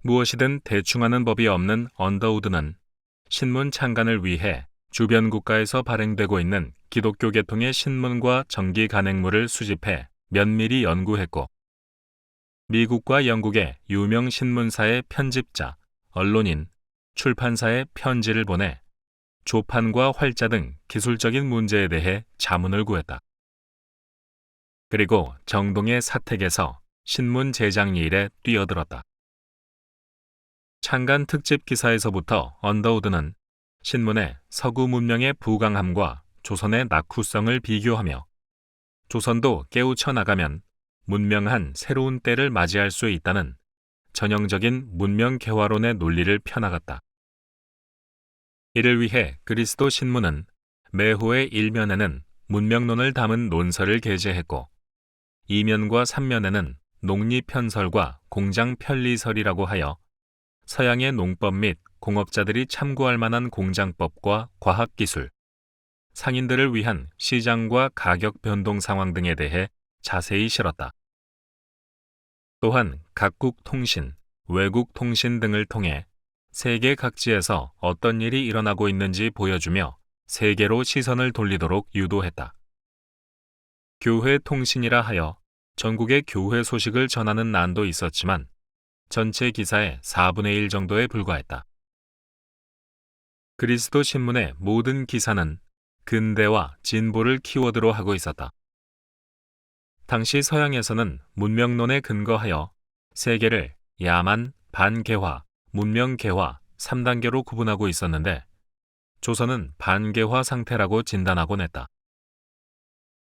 무엇이든 대충 하는 법이 없는 언더우드는 신문 창간을 위해 주변 국가에서 발행되고 있는 기독교 계통의 신문과 정기 간행물을 수집해 면밀히 연구했고, 미국과 영국의 유명 신문사의 편집자, 언론인, 출판사에 편지를 보내 조판과 활자 등 기술적인 문제에 대해 자문을 구했다. 그리고 정동의 사택에서 신문 제작 일에 뛰어들었다. 창간 특집 기사에서부터 언더우드는 신문의 서구 문명의 부강함과 조선의 낙후성을 비교하며 조선도 깨우쳐 나가면 문명한 새로운 때를 맞이할 수 있다는 전형적인 문명 개화론의 논리를 펴나갔다. 이를 위해 그리스도 신문은 매호의 1면에는 문명론을 담은 논설을 게재했고 2면과 3면에는 농리편설과 공장편리설이라고 하여 서양의 농법 및 공업자들이 참고할 만한 공장법과 과학기술, 상인들을 위한 시장과 가격 변동 상황 등에 대해 자세히 실었다. 또한 각국 통신, 외국 통신 등을 통해 세계 각지에서 어떤 일이 일어나고 있는지 보여주며 세계로 시선을 돌리도록 유도했다. 교회 통신이라 하여 전국의 교회 소식을 전하는 난도 있었지만 전체 기사의 4분의 1 정도에 불과했다. 그리스도 신문의 모든 기사는 근대와 진보를 키워드로 하고 있었다. 당시 서양에서는 문명론에 근거하여 세계를 야만, 반개화, 문명개화 3단계로 구분하고 있었는데 조선은 반개화 상태라고 진단하곤 했다.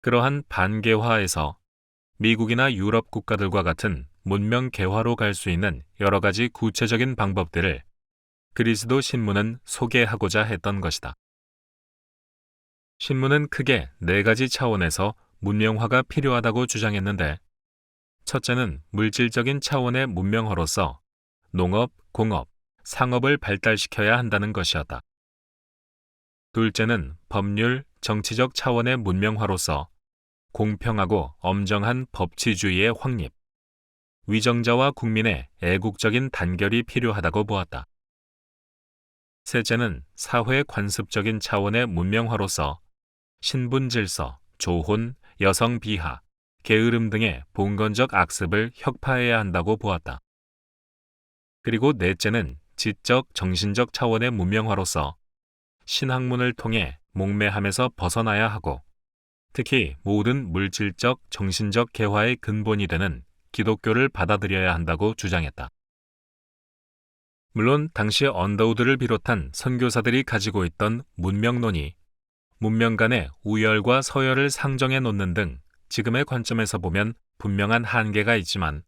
그러한 반개화에서 미국이나 유럽 국가들과 같은 문명 개화로 갈 수 있는 여러 가지 구체적인 방법들을 그리스도 신문은 소개하고자 했던 것이다. 신문은 크게 4가지 차원에서 문명화가 필요하다고 주장했는데, 첫째는 물질적인 차원의 문명화로서 농업, 공업, 상업을 발달시켜야 한다는 것이었다. 둘째는 법률, 정치적 차원의 문명화로서 공평하고 엄정한 법치주의의 확립, 위정자와 국민의 애국적인 단결이 필요하다고 보았다. 셋째는 사회 관습적인 차원의 문명화로서 신분질서, 조혼, 여성 비하, 게으름 등의 봉건적 악습을 혁파해야 한다고 보았다. 그리고 넷째는 지적, 정신적 차원의 문명화로서 신학문을 통해 목매함에서 벗어나야 하고 특히 모든 물질적, 정신적 개화의 근본이 되는 기독교를 받아들여야 한다고 주장했다. 물론 당시 언더우드를 비롯한 선교사들이 가지고 있던 문명론이 문명 간의 우열과 서열을 상정해 놓는 등 지금의 관점에서 보면 분명한 한계가 있지만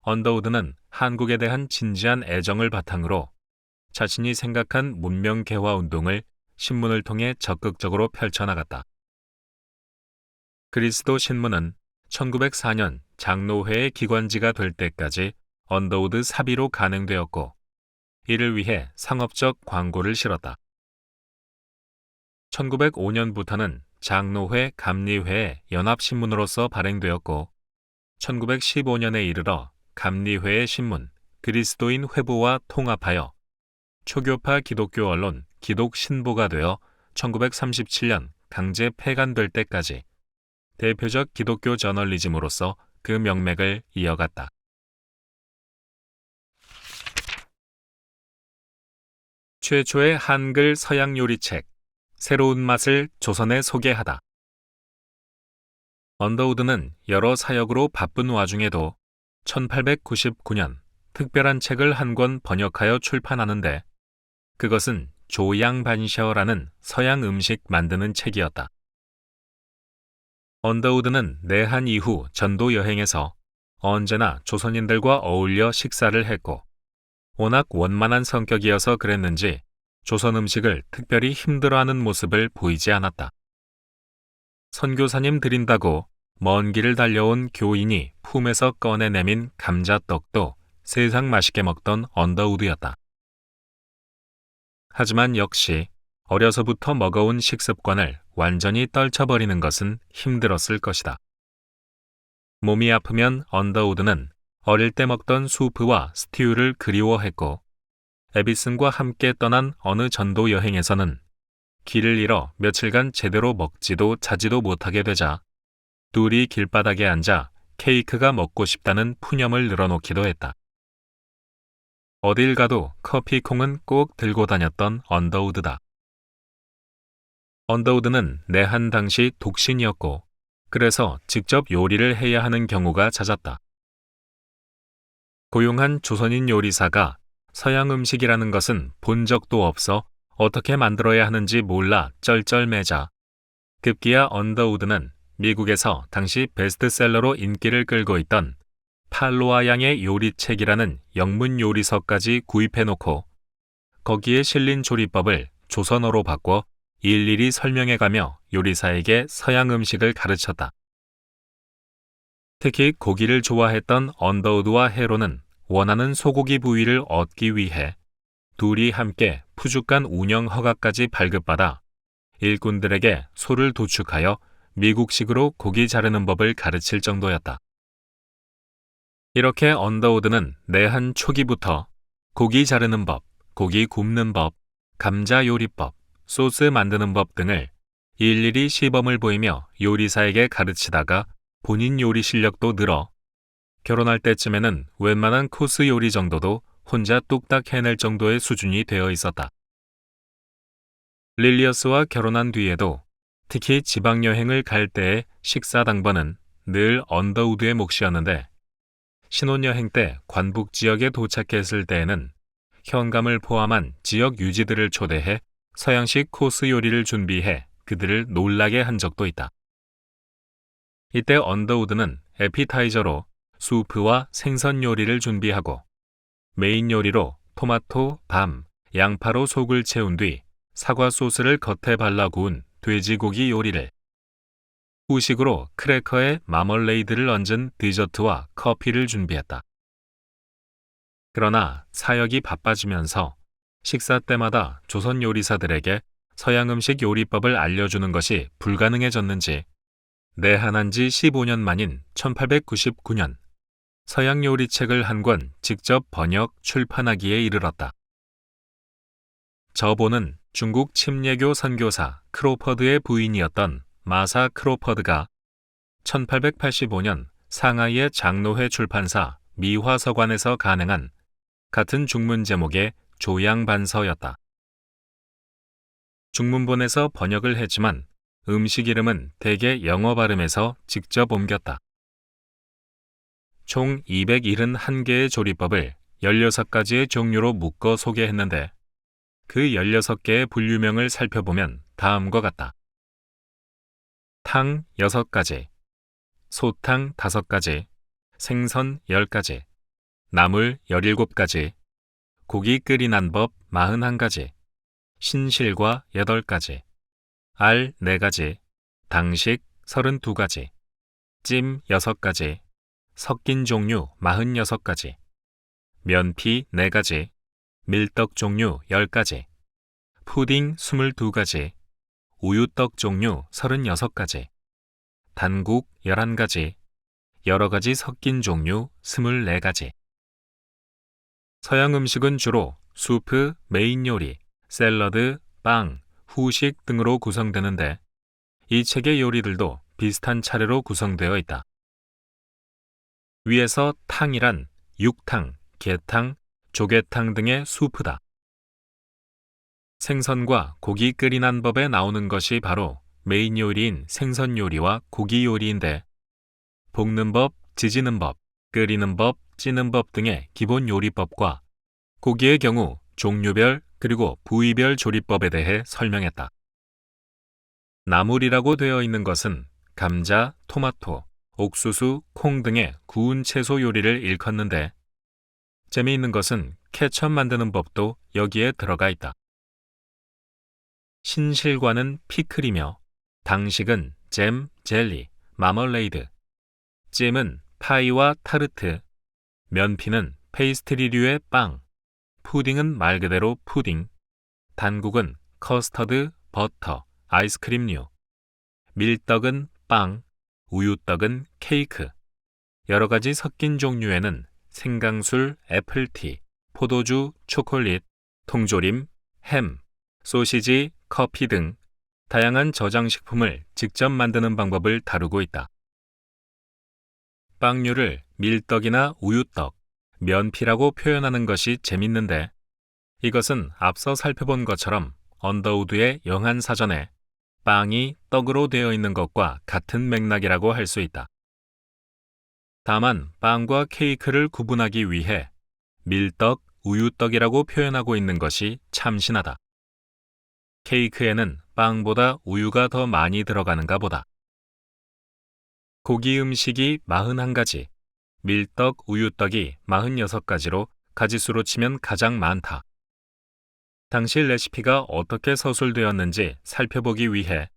언더우드는 한국에 대한 진지한 애정을 바탕으로 자신이 생각한 문명 개화 운동을 신문을 통해 적극적으로 펼쳐나갔다. 그리스도 신문은 1904년 장로회의 기관지가 될 때까지 언더우드 사비로 간행되었고 이를 위해 상업적 광고를 실었다. 1905년부터는 장로회 감리회의 연합신문으로서 발행되었고 1915년에 이르러 감리회의 신문 그리스도인 회보와 통합하여 초교파 기독교 언론 기독신보가 되어 1937년 강제 폐간될 때까지 대표적 기독교 저널리즘으로서 그 명맥을 이어갔다. 최초의 한글 서양 요리책 새로운 맛을 조선에 소개하다. 언더우드는 여러 사역으로 바쁜 와중에도 1899년 특별한 책을 한 권 번역하여 출판하는데 그것은 조양반셔라는 서양 음식 만드는 책이었다. 언더우드는 내한 이후 전도 여행에서 언제나 조선인들과 어울려 식사를 했고 워낙 원만한 성격이어서 그랬는지 조선 음식을 특별히 힘들어하는 모습을 보이지 않았다. 선교사님 드린다고 먼 길을 달려온 교인이 품에서 꺼내 내민 감자떡도 세상 맛있게 먹던 언더우드였다. 하지만 역시 어려서부터 먹어온 식습관을 완전히 떨쳐버리는 것은 힘들었을 것이다. 몸이 아프면 언더우드는 어릴 때 먹던 수프와 스튜를 그리워했고 에비슨과 함께 떠난 어느 전도 여행에서는 길을 잃어 며칠간 제대로 먹지도 자지도 못하게 되자 둘이 길바닥에 앉아 케이크가 먹고 싶다는 푸념을 늘어놓기도 했다. 어딜 가도 커피콩은 꼭 들고 다녔던 언더우드다. 언더우드는 내한 당시 독신이었고 그래서 직접 요리를 해야 하는 경우가 잦았다. 고용한 조선인 요리사가 서양 음식이라는 것은 본 적도 없어 어떻게 만들어야 하는지 몰라 쩔쩔매자 급기야 언더우드는 미국에서 당시 베스트셀러로 인기를 끌고 있던 팔로아 양의 요리책이라는 영문 요리서까지 구입해놓고 거기에 실린 조리법을 조선어로 바꿔 일일이 설명해가며 요리사에게 서양 음식을 가르쳤다. 특히 고기를 좋아했던 언더우드와 헤로는 원하는 소고기 부위를 얻기 위해 둘이 함께 푸주간 운영 허가까지 발급받아 일꾼들에게 소를 도축하여 미국식으로 고기 자르는 법을 가르칠 정도였다. 이렇게 언더우드는 내한 초기부터 고기 자르는 법, 고기 굽는 법, 감자 요리법, 소스 만드는 법 등을 일일이 시범을 보이며 요리사에게 가르치다가 본인 요리 실력도 늘어 결혼할 때쯤에는 웬만한 코스 요리 정도도 혼자 뚝딱 해낼 정도의 수준이 되어 있었다. 릴리어스와 결혼한 뒤에도 특히 지방여행을 갈 때의 식사 당번은 늘 언더우드의 몫이었는데 신혼여행 때 관북 지역에 도착했을 때에는 현감을 포함한 지역 유지들을 초대해 서양식 코스 요리를 준비해 그들을 놀라게 한 적도 있다. 이때 언더우드는 에피타이저로 수프와 생선 요리를 준비하고 메인 요리로 토마토, 밤, 양파로 속을 채운 뒤 사과 소스를 겉에 발라 구운 돼지고기 요리를 후식으로 크래커에 마멀레이드를 얹은 디저트와 커피를 준비했다. 그러나 사역이 바빠지면서 식사 때마다 조선 요리사들에게 서양 음식 요리법을 알려주는 것이 불가능해졌는지 내한한 지 15년 만인 1899년 서양 요리책을 한 권 직접 번역 출판하기에 이르렀다. 저본은 중국 침례교 선교사 크로퍼드의 부인이었던 마사 크로퍼드가 1885년 상하이의 장로회 출판사 미화서관에서 간행한 같은 중문 제목의 조양반서였다. 중문본에서 번역을 했지만 음식 이름은 대개 영어 발음에서 직접 옮겼다. 총 271개의 조리법을 16가지의 종류로 묶어 소개했는데 그 16개의 분류명을 살펴보면 다음과 같다. 탕 6가지, 소탕 5가지, 생선 10가지, 나물 17가지, 고기 끓이는 법 41가지, 신실과 8가지, 알 4가지, 당식 32가지, 찜 6가지, 섞인 종류 46가지, 면피 4가지, 밀떡 종류 10가지, 푸딩 22가지, 우유떡 종류 36가지, 단국 11가지, 여러 가지 섞인 종류 24가지. 서양 음식은 주로 수프, 메인 요리, 샐러드, 빵, 후식 등으로 구성되는데 이 책의 요리들도 비슷한 차례로 구성되어 있다. 위에서 탕이란 육탕, 게탕, 조개탕 등의 수프다. 생선과 고기 끓이는 법에 나오는 것이 바로 메인 요리인 생선 요리와 고기 요리인데 볶는 법, 지지는 법, 끓이는 법, 찌는 법 등의 기본 요리법과 고기의 경우 종류별 그리고 부위별 조리법에 대해 설명했다. 나물이라고 되어 있는 것은 감자, 토마토, 옥수수, 콩 등의 구운 채소 요리를 일컫는데 재미있는 것은 케첩 만드는 법도 여기에 들어가 있다. 신실과는 피클이며 당식은 잼, 젤리, 마멀레이드, 찜은 파이와 타르트, 면피는 페이스트리류의 빵, 푸딩은 말 그대로 푸딩, 단국은 커스터드, 버터, 아이스크림류, 밀떡은 빵, 우유떡은 케이크, 여러 가지 섞인 종류에는 생강술, 애플티, 포도주, 초콜릿, 통조림, 햄, 소시지, 커피 등 다양한 저장식품을 직접 만드는 방법을 다루고 있다. 빵류를 밀떡이나 우유떡, 면피라고 표현하는 것이 재밌는데 이것은 앞서 살펴본 것처럼 언더우드의 영한 사전에 빵이 떡으로 되어 있는 것과 같은 맥락이라고 할 수 있다. 다만 빵과 케이크를 구분하기 위해 밀떡, 우유떡이라고 표현하고 있는 것이 참신하다. 케이크에는 빵보다 우유가 더 많이 들어가는가 보다. 고기 음식이 41가지, 밀떡, 우유떡이 46가지로 가지수로 치면 가장 많다. 당시 레시피가 어떻게 서술되었는지 살펴보기 위해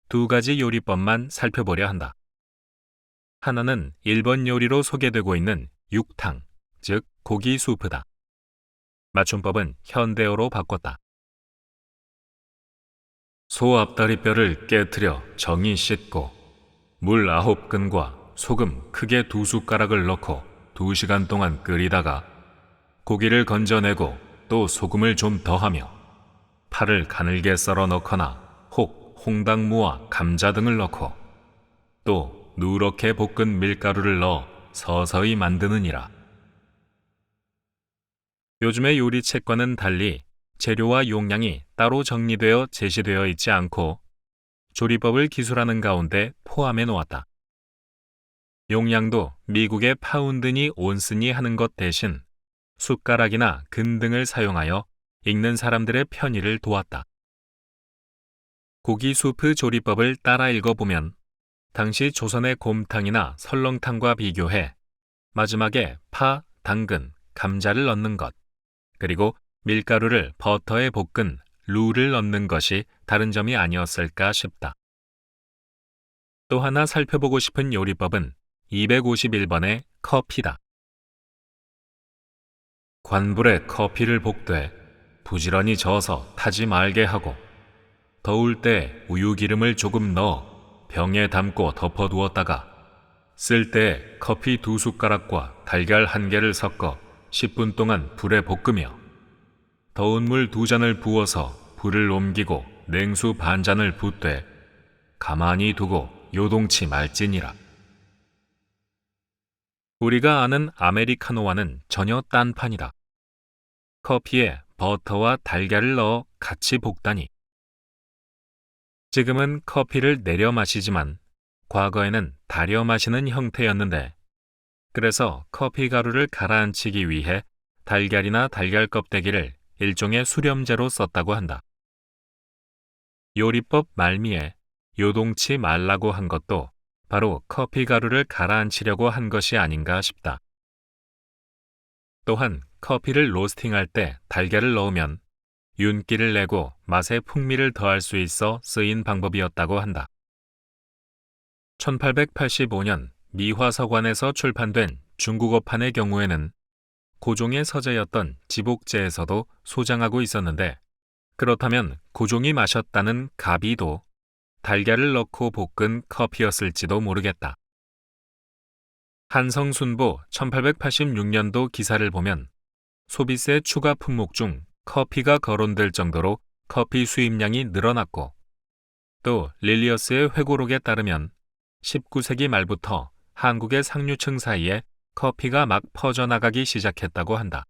두 가지 요리법만 살펴보려 한다. 하나는 일본 요리로 소개되고 있는 육탕, 즉 고기 수프다. 맞춤법은 현대어로 바꿨다. 소 앞다리뼈를 깨트려 정이 씻고 물 9근과 소금 크게 2숟가락을 넣고 2시간 동안 끓이다가 고기를 건져내고 또 소금을 좀 더하며 파를 가늘게 썰어 넣거나 혹 홍당무와 감자 등을 넣고 또 누렇게 볶은 밀가루를 넣어 서서히 만드느니라. 요즘의 요리책과는 달리 재료와 용량이 따로 정리되어 제시되어 있지 않고 조리법을 기술하는 가운데 포함해 놓았다. 용량도 미국의 파운드니 온스니 하는 것 대신 숟가락이나 근 등을 사용하여 읽는 사람들의 편의를 도왔다. 고기 수프 조리법을 따라 읽어보면 당시 조선의 곰탕이나 설렁탕과 비교해 마지막에 파, 당근, 감자를 넣는 것, 그리고 밀가루를 버터에 볶은 루를 넣는 것이 다른 점이 아니었을까 싶다. 또 하나 살펴보고 싶은 요리법은 251번의 커피다. 관불에 커피를 볶되 부지런히 저어서 타지 말게 하고 더울 때 우유 기름을 조금 넣어 병에 담고 덮어두었다가 쓸 때 커피 2숟가락과 달걀 1개를 섞어 10분 동안 불에 볶으며 더운 물 2잔을 부어서 불을 옮기고 냉수 반잔을 붓되 가만히 두고 요동치 말지니라. 우리가 아는 아메리카노와는 전혀 딴판이다. 커피에 버터와 달걀을 넣어 같이 볶다니. 지금은 커피를 내려 마시지만 과거에는 달여 마시는 형태였는데 그래서 커피 가루를 가라앉히기 위해 달걀이나 달걀 껍데기를 일종의 수렴제로 썼다고 한다. 요리법 말미에 요동치 말라고 한 것도 바로 커피 가루를 가라앉히려고 한 것이 아닌가 싶다. 또한 커피를 로스팅할 때 달걀을 넣으면 윤기를 내고 맛의 풍미를 더할 수 있어 쓰인 방법이었다고 한다. 1885년 미화서관에서 출판된 중국어판의 경우에는 고종의 서재였던 지복제에서도 소장하고 있었는데 그렇다면 고종이 마셨다는 가비도 달걀을 넣고 볶은 커피였을지도 모르겠다. 한성순보 1886년도 기사를 보면 소비세 추가 품목 중 커피가 거론될 정도로 커피 수입량이 늘어났고 또 릴리어스의 회고록에 따르면 19세기 말부터 한국의 상류층 사이에 커피가 막 퍼져나가기 시작했다고 한다.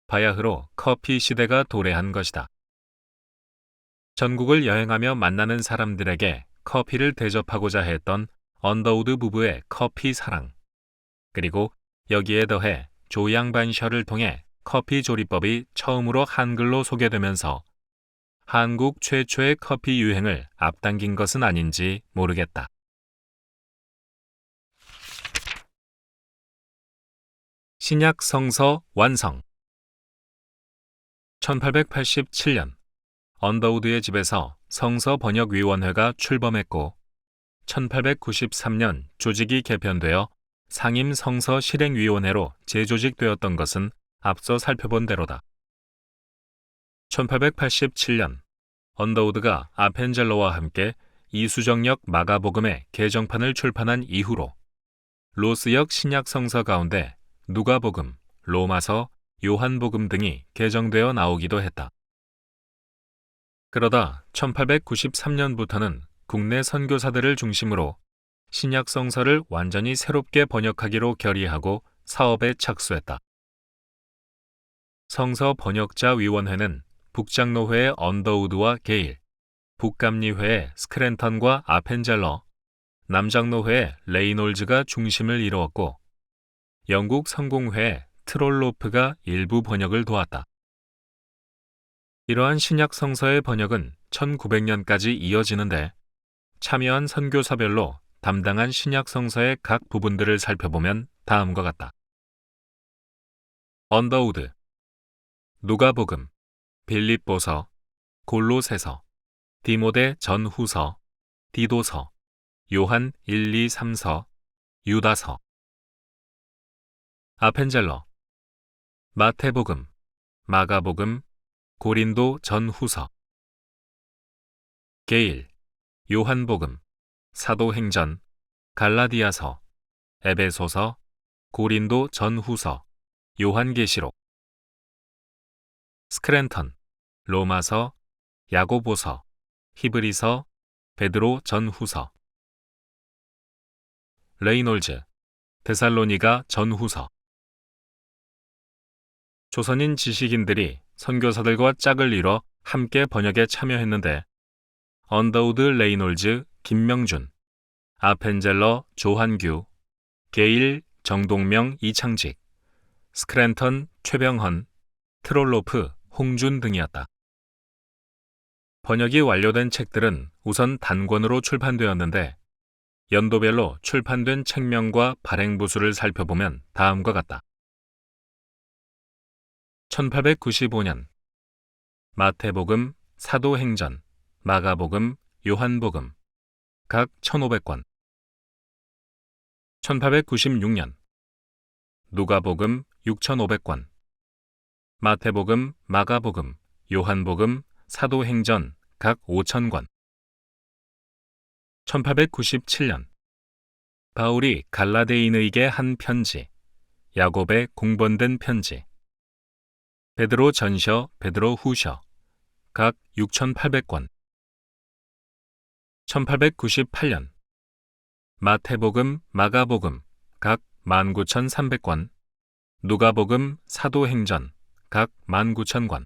바야흐로 커피 시대가 도래한 것이다. 전국을 여행하며 만나는 사람들에게 커피를 대접하고자 했던 언더우드 부부의 커피 사랑, 그리고 여기에 더해 조양반셔를 통해 커피 조리법이 처음으로 한글로 소개되면서 한국 최초의 커피 유행을 앞당긴 것은 아닌지 모르겠다. 신약 성서 완성. 1887년 언더우드의 집에서 성서 번역위원회가 출범했고 1893년 조직이 개편되어 상임 성서 실행위원회로 재조직되었던 것은 앞서 살펴본 대로다. 1887년 언더우드가 아펜젤러와 함께 이수정역 마가복음의 개정판을 출판한 이후로 로스역 신약 성서 가운데 누가복음, 로마서, 요한복음 등이 개정되어 나오기도 했다. 그러다 1893년부터는 국내 선교사들을 중심으로 신약 성서를 완전히 새롭게 번역하기로 결의하고 사업에 착수했다. 성서 번역자 위원회는 북장로회의 언더우드와 게일, 북감리회의 스크랜턴과 아펜젤러, 남장로회의 레이놀즈가 중심을 이루었고 영국 성공회의 트롤로프가 일부 번역을 도왔다. 이러한 신약 성서의 번역은 1900년까지 이어지는데 참여한 선교사별로 담당한 신약 성서의 각 부분들을 살펴보면 다음과 같다. 언더우드, 누가복음, 빌립보서, 골로새서, 디모데 전후서, 디도서, 요한 1, 2, 3서, 유다서. 아펜젤러, 마태복음, 마가복음, 고린도 전후서. 게일, 요한복음, 사도행전, 갈라디아서, 에베소서, 고린도 전후서, 요한계시록. 스크랜턴, 로마서, 야고보서, 히브리서, 베드로 전후서. 레이놀즈, 데살로니가 전후서. 조선인 지식인들이 선교사들과 짝을 이뤄 함께 번역에 참여했는데 언더우드 레이놀즈 김명준, 아펜젤러 조한규, 게일 정동명 이창직, 스크랜턴 최병헌, 트롤로프 홍준 등이었다. 번역이 완료된 책들은 우선 단권으로 출판되었는데 연도별로 출판된 책명과 발행부수를 살펴보면 다음과 같다. 1895년 마태복음, 사도행전, 마가복음, 요한복음 각 1500권. 1896년 누가복음 6500권, 마태복음, 마가복음, 요한복음, 사도행전 각 5000권. 1897년 바울이 갈라데인에게 한 편지, 야곱의 공번된 편지, 베드로 전서, 베드로 후서 각 6800권. 1898년 마태복음, 마가복음 각 19300권, 누가복음, 사도행전 각 19000권,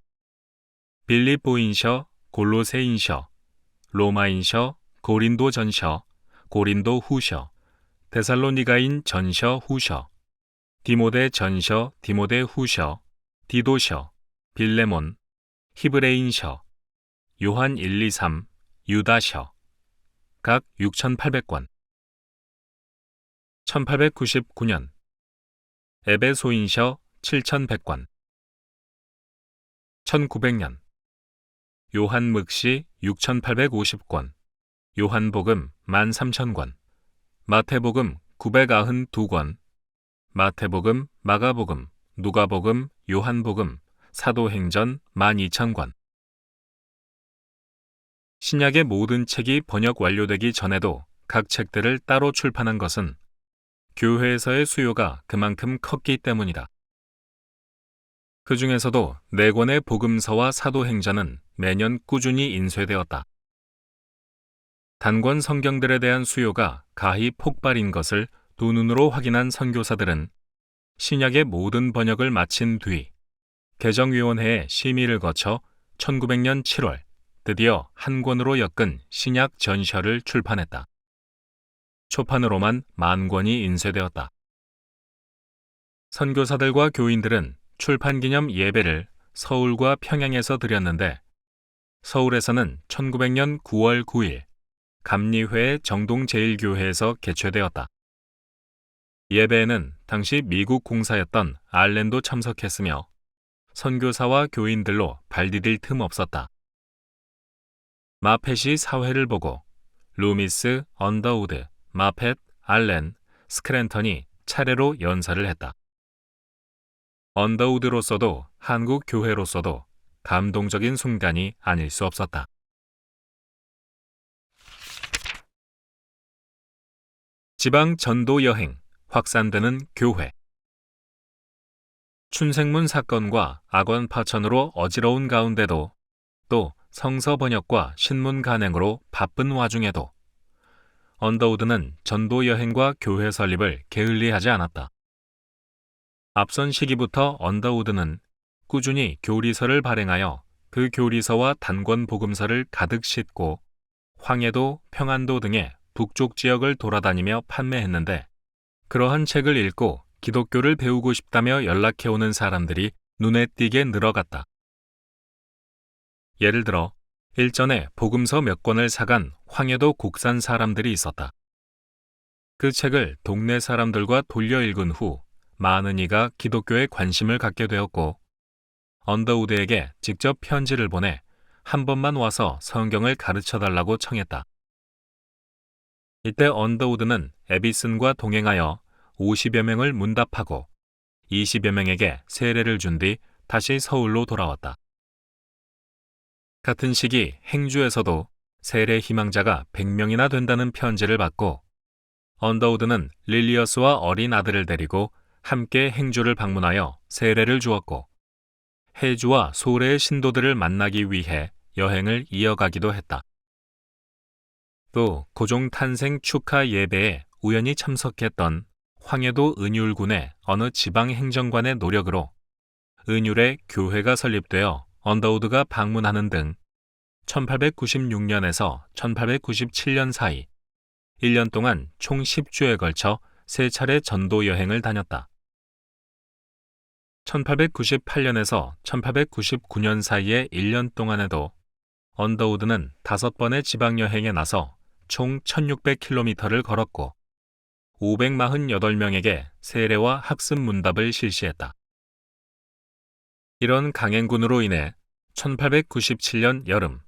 빌립보인서, 골로새인서, 로마인서, 고린도전서, 고린도 후서, 데살로니가인 전서 후서, 디모데 전서, 디모데 후서, 디도서, 빌레몬, 히브레인서, 요한 1, 2, 3, 유다서 각 6800권. 1899년 에베소인서 7100권. 1900년 요한묵시 6850권, 요한복음 13000권, 마태복음 992권, 마태복음, 마가복음, 누가복음, 요한복음, 사도행전 12000권. 신약의 모든 책이 번역 완료되기 전에도 각 책들을 따로 출판한 것은 교회에서의 수요가 그만큼 컸기 때문이다. 그 중에서도 4권의 복음서와 사도행전은 매년 꾸준히 인쇄되었다. 단권 성경들에 대한 수요가 가히 폭발인 것을 두 눈으로 확인한 선교사들은 신약의 모든 번역을 마친 뒤 개정위원회의 심의를 거쳐 1900년 7월 드디어 한 권으로 엮은 신약 전서를 출판했다. 초판으로만 10,000권이 인쇄되었다. 선교사들과 교인들은 출판 기념 예배를 서울과 평양에서 드렸는데 서울에서는 1900년 9월 9일 감리회 정동제일교회에서 개최되었다. 예배에는 당시 미국 공사였던 알렌도 참석했으며 선교사와 교인들로 발 디딜 틈 없었다. 마펫이 사회를 보고 루미스, 언더우드, 마펫, 알렌, 스크랜턴이 차례로 연설을 했다. 언더우드로서도 한국 교회로서도 감동적인 순간이 아닐 수 없었다. 지방 전도 여행, 확산되는 교회. 춘생문 사건과 악원 파천으로 어지러운 가운데도 또 성서 번역과 신문 간행으로 바쁜 와중에도 언더우드는 전도 여행과 교회 설립을 게을리하지 않았다. 앞선 시기부터 언더우드는 꾸준히 교리서를 발행하여 그 교리서와 단권 복음서를 가득 싣고 황해도, 평안도 등의 북쪽 지역을 돌아다니며 판매했는데 그러한 책을 읽고 기독교를 배우고 싶다며 연락해오는 사람들이 눈에 띄게 늘어갔다. 예를 들어 일전에 복음서 몇 권을 사간 황해도 곡산 사람들이 있었다. 그 책을 동네 사람들과 돌려 읽은 후 많은 이가 기독교에 관심을 갖게 되었고 언더우드에게 직접 편지를 보내 한 번만 와서 성경을 가르쳐달라고 청했다. 이때 언더우드는 에비슨과 동행하여 50여 명을 문답하고 20여 명에게 세례를 준 뒤 다시 서울로 돌아왔다. 같은 시기 행주에서도 세례 희망자가 100명이나 된다는 편지를 받고 언더우드는 릴리어스와 어린 아들을 데리고 함께 행주를 방문하여 세례를 주었고 해주와 소래의 신도들을 만나기 위해 여행을 이어가기도 했다. 또 고종 탄생 축하 예배에 우연히 참석했던 황해도 은율군의 어느 지방 행정관의 노력으로 은율의 교회가 설립되어 언더우드가 방문하는 등 1896년에서 1897년 사이 1년 동안 총 10주에 걸쳐 3차례 전도 여행을 다녔다. 1898년에서 1899년 사이의 1년 동안에도 언더우드는 5번의 지방여행에 나서 총 1600km를 걸었고 548명에게 세례와 학습 문답을 실시했다. 이런 강행군으로 인해 1897년 여름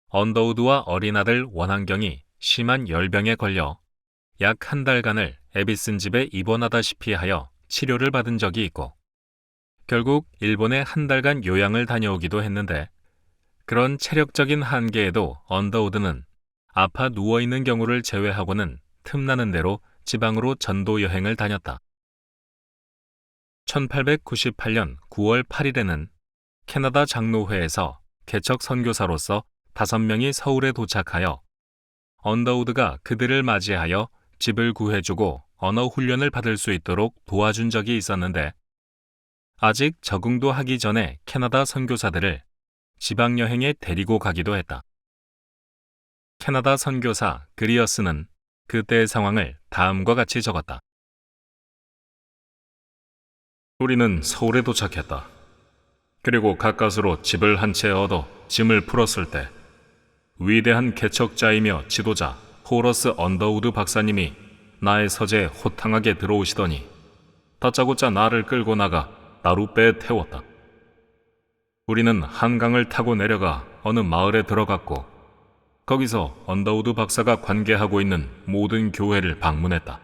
언더우드와 어린아들 원한경이 심한 열병에 걸려 약 한 달간을 에비슨 집에 입원하다시피 하여 치료를 받은 적이 있고 결국 일본에 한 달간 요양을 다녀오기도 했는데 그런 체력적인 한계에도 언더우드는 아파 누워있는 경우를 제외하고는 틈나는 대로 지방으로 전도 여행을 다녔다. 1898년 9월 8일에는 캐나다 장로회에서 개척 선교사로서 5명이 서울에 도착하여 언더우드가 그들을 맞이하여 집을 구해주고 언어 훈련을 받을 수 있도록 도와준 적이 있었는데 아직 적응도 하기 전에 캐나다 선교사들을 지방여행에 데리고 가기도 했다. 캐나다 선교사 그리어스는 그때의 상황을 다음과 같이 적었다. 우리는 서울에 도착했다. 그리고 가까스로 집을 한 채 얻어 짐을 풀었을 때 위대한 개척자이며 지도자 호러스 언더우드 박사님이 나의 서재에 호탕하게 들어오시더니 다짜고짜 나를 끌고 나가 나룻배에 태웠다. 우리는 한강을 타고 내려가 어느 마을에 들어갔고 거기서 언더우드 박사가 관계하고 있는 모든 교회를 방문했다.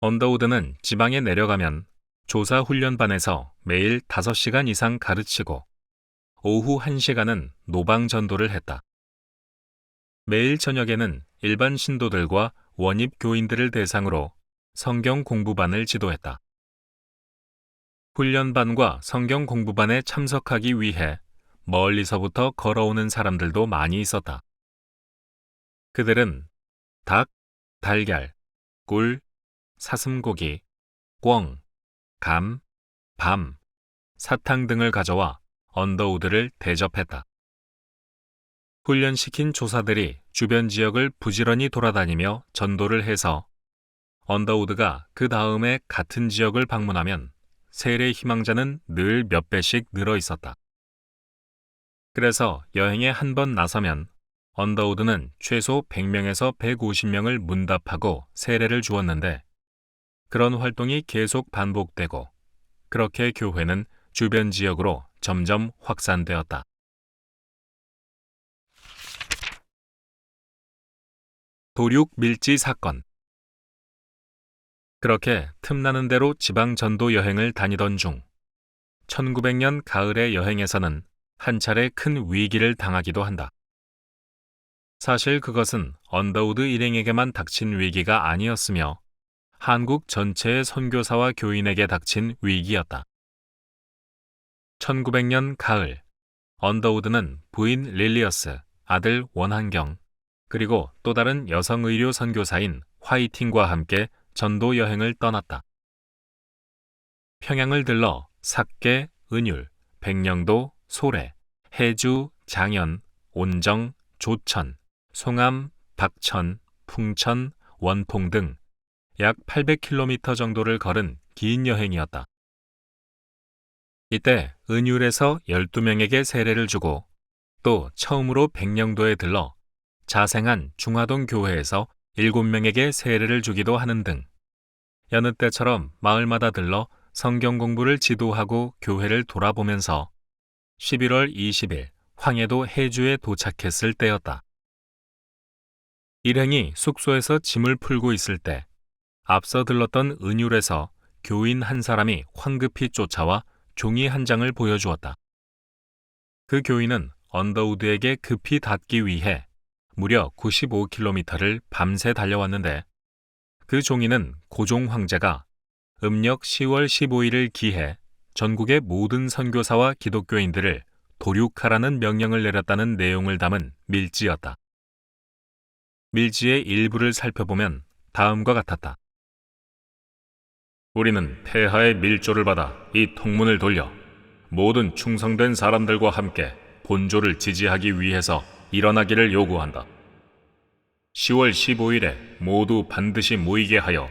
언더우드는 지방에 내려가면 조사훈련반에서 매일 5시간 이상 가르치고 오후 1시간은 노방전도를 했다. 매일 저녁에는 일반 신도들과 원입 교인들을 대상으로 성경 공부반을 지도했다. 훈련반과 성경 공부반에 참석하기 위해 멀리서부터 걸어오는 사람들도 많이 있었다. 그들은 닭, 달걀, 꿀, 사슴고기, 꿩, 감, 밤, 사탕 등을 가져와 언더우드를 대접했다. 훈련시킨 조사들이 주변 지역을 부지런히 돌아다니며 전도를 해서 언더우드가 그 다음에 같은 지역을 방문하면 세례 희망자는 늘 몇 배씩 늘어 있었다. 그래서 여행에 한 번 나서면 언더우드는 최소 100명에서 150명을 문답하고 세례를 주었는데 그런 활동이 계속 반복되고 그렇게 교회는 주변 지역으로 점점 확산되었다. 도륙 밀지 사건. 그렇게 틈나는 대로 지방 전도 여행을 다니던 중 1900년 가을의 여행에서는 한 차례 큰 위기를 당하기도 한다. 사실 그것은 언더우드 일행에게만 닥친 위기가 아니었으며 한국 전체의 선교사와 교인에게 닥친 위기였다. 1900년 가을, 언더우드는 부인 릴리어스, 아들 원한경, 그리고 또 다른 여성 의료 선교사인 화이팅과 함께 전도 여행을 떠났다. 평양을 들러 삭계, 은율, 백령도, 소래, 해주, 장현, 온정, 조천, 송암, 박천, 풍천, 원통 등 약 800km 정도를 걸은 긴 여행이었다. 이때 은율에서 12명에게 세례를 주고 또 처음으로 백령도에 들러 자생한 중화동 교회에서 7명에게 세례를 주기도 하는 등 여느 때처럼 마을마다 들러 성경 공부를 지도하고 교회를 돌아보면서 11월 20일 황해도 해주에 도착했을 때였다. 일행이 숙소에서 짐을 풀고 있을 때 앞서 들렀던 은율에서 교인 한 사람이 황급히 쫓아와 종이 한 장을 보여주었다. 그 교인은 언더우드에게 급히 닿기 위해 무려 95km를 밤새 달려왔는데 그 종이는 고종 황제가 음력 10월 15일을 기해 전국의 모든 선교사와 기독교인들을 도륙하라는 명령을 내렸다는 내용을 담은 밀지였다. 밀지의 일부를 살펴보면 다음과 같았다. 우리는 폐하의 밀조를 받아 이 통문을 돌려 모든 충성된 사람들과 함께 본조를 지지하기 위해서 일어나기를 요구한다. 10월 15일에 모두 반드시 모이게 하여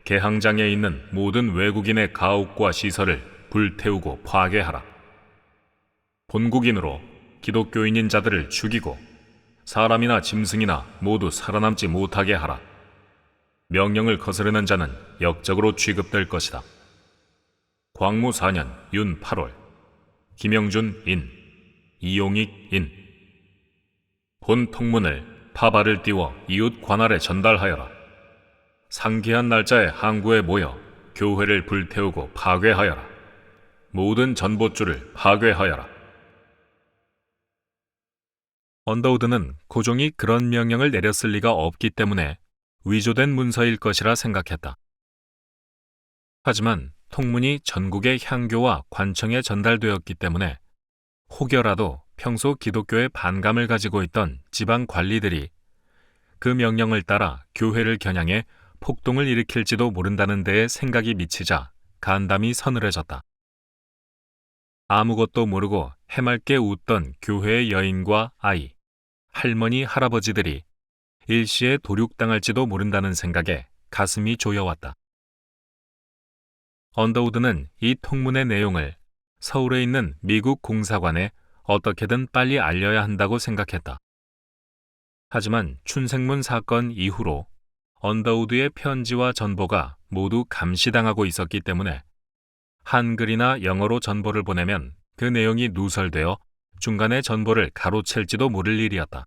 개항장에 있는 모든 외국인의 가옥과 시설을 불태우고 파괴하라. 본국인으로 기독교인인 자들을 죽이고 사람이나 짐승이나 모두 살아남지 못하게 하라. 명령을 거스르는 자는 역적으로 취급될 것이다. 광무 4년 윤 8월 김영준 인, 이용익 인. 본 통문을 파발을 띄워 이웃 관할에 전달하여라. 상기한 날짜에 항구에 모여 교회를 불태우고 파괴하여라. 모든 전봇줄을 파괴하여라. 언더우드는 고종이 그런 명령을 내렸을 리가 없기 때문에 위조된 문서일 것이라 생각했다. 하지만 통문이 전국의 향교와 관청에 전달되었기 때문에 혹여라도 평소 기독교에 반감을 가지고 있던 지방 관리들이 그 명령을 따라 교회를 겨냥해 폭동을 일으킬지도 모른다는 데에 생각이 미치자 간담이 서늘해졌다. 아무것도 모르고 해맑게 웃던 교회의 여인과 아이, 할머니, 할아버지들이 일시에 도륙당할지도 모른다는 생각에 가슴이 조여왔다. 언더우드는 이 통문의 내용을 서울에 있는 미국 공사관에 어떻게든 빨리 알려야 한다고 생각했다. 하지만 춘생문 사건 이후로 언더우드의 편지와 전보가 모두 감시당하고 있었기 때문에 한글이나 영어로 전보를 보내면 그 내용이 누설되어 중간에 전보를 가로챌지도 모를 일이었다.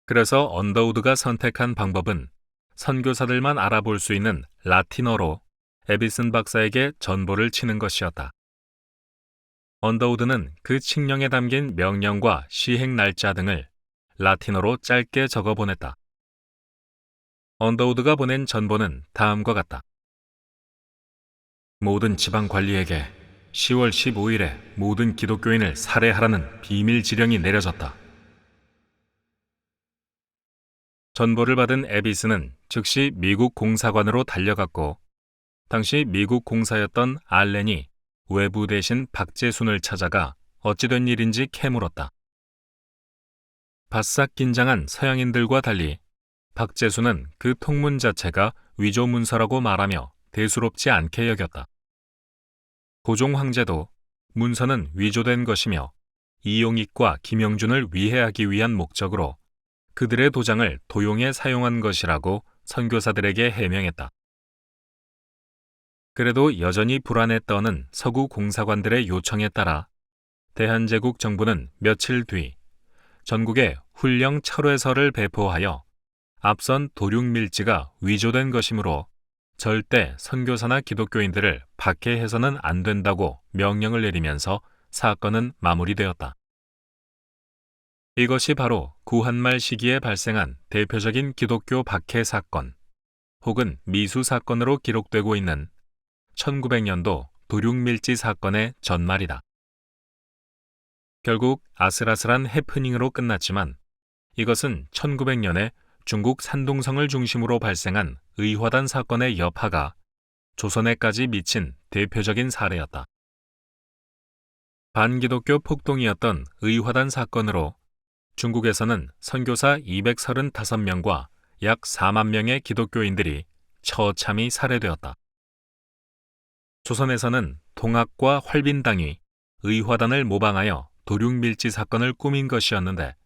그래서 언더우드가 선택한 방법은 선교사들만 알아볼 수 있는 라틴어로 에비슨 박사에게 전보를 치는 것이었다. 언더우드는 그 칙령에 담긴 명령과 시행 날짜 등을 라틴어로 짧게 적어 보냈다. 언더우드가 보낸 전보는 다음과 같다. 모든 지방 관리에게 10월 15일에 모든 기독교인을 살해하라는 비밀 지령이 내려졌다. 전보를 받은 에비스는 즉시 미국 공사관으로 달려갔고 당시 미국 공사였던 알렌이 외부 대신 박재순을 찾아가 어찌된 일인지 캐물었다. 바싹 긴장한 서양인들과 달리 박제수는 그 통문 자체가 위조 문서라고 말하며 대수롭지 않게 여겼다. 고종 황제도 문서는 위조된 것이며 이용익과 김영준을 위해하기 위한 목적으로 그들의 도장을 도용해 사용한 것이라고 선교사들에게 해명했다. 그래도 여전히 불안에 떠는 서구 공사관들의 요청에 따라 대한제국 정부는 며칠 뒤 전국에 훈령 철회서를 배포하여 앞선 도륙밀지가 위조된 것이므로 절대 선교사나 기독교인들을 박해해서는 안 된다고 명령을 내리면서 사건은 마무리되었다. 이것이 바로 구한말 시기에 발생한 대표적인 기독교 박해 사건 혹은 미수 사건으로 기록되고 있는 1900년도 도륙밀지 사건의 전말이다. 결국 아슬아슬한 해프닝으로 끝났지만 이것은 1900년에 중국 산둥성을 중심으로 발생한 의화단 사건의 여파가 조선에까지 미친 대표적인 사례였다. 반기독교 폭동이었던 의화단 사건으로 중국에서는 선교사 235명과 약 4만 명의 기독교인들이 처참히 살해되었다. 조선에서는 동학과 활빈당이 의화단을 모방하여 도륙밀지 사건을 꾸민 것이었는데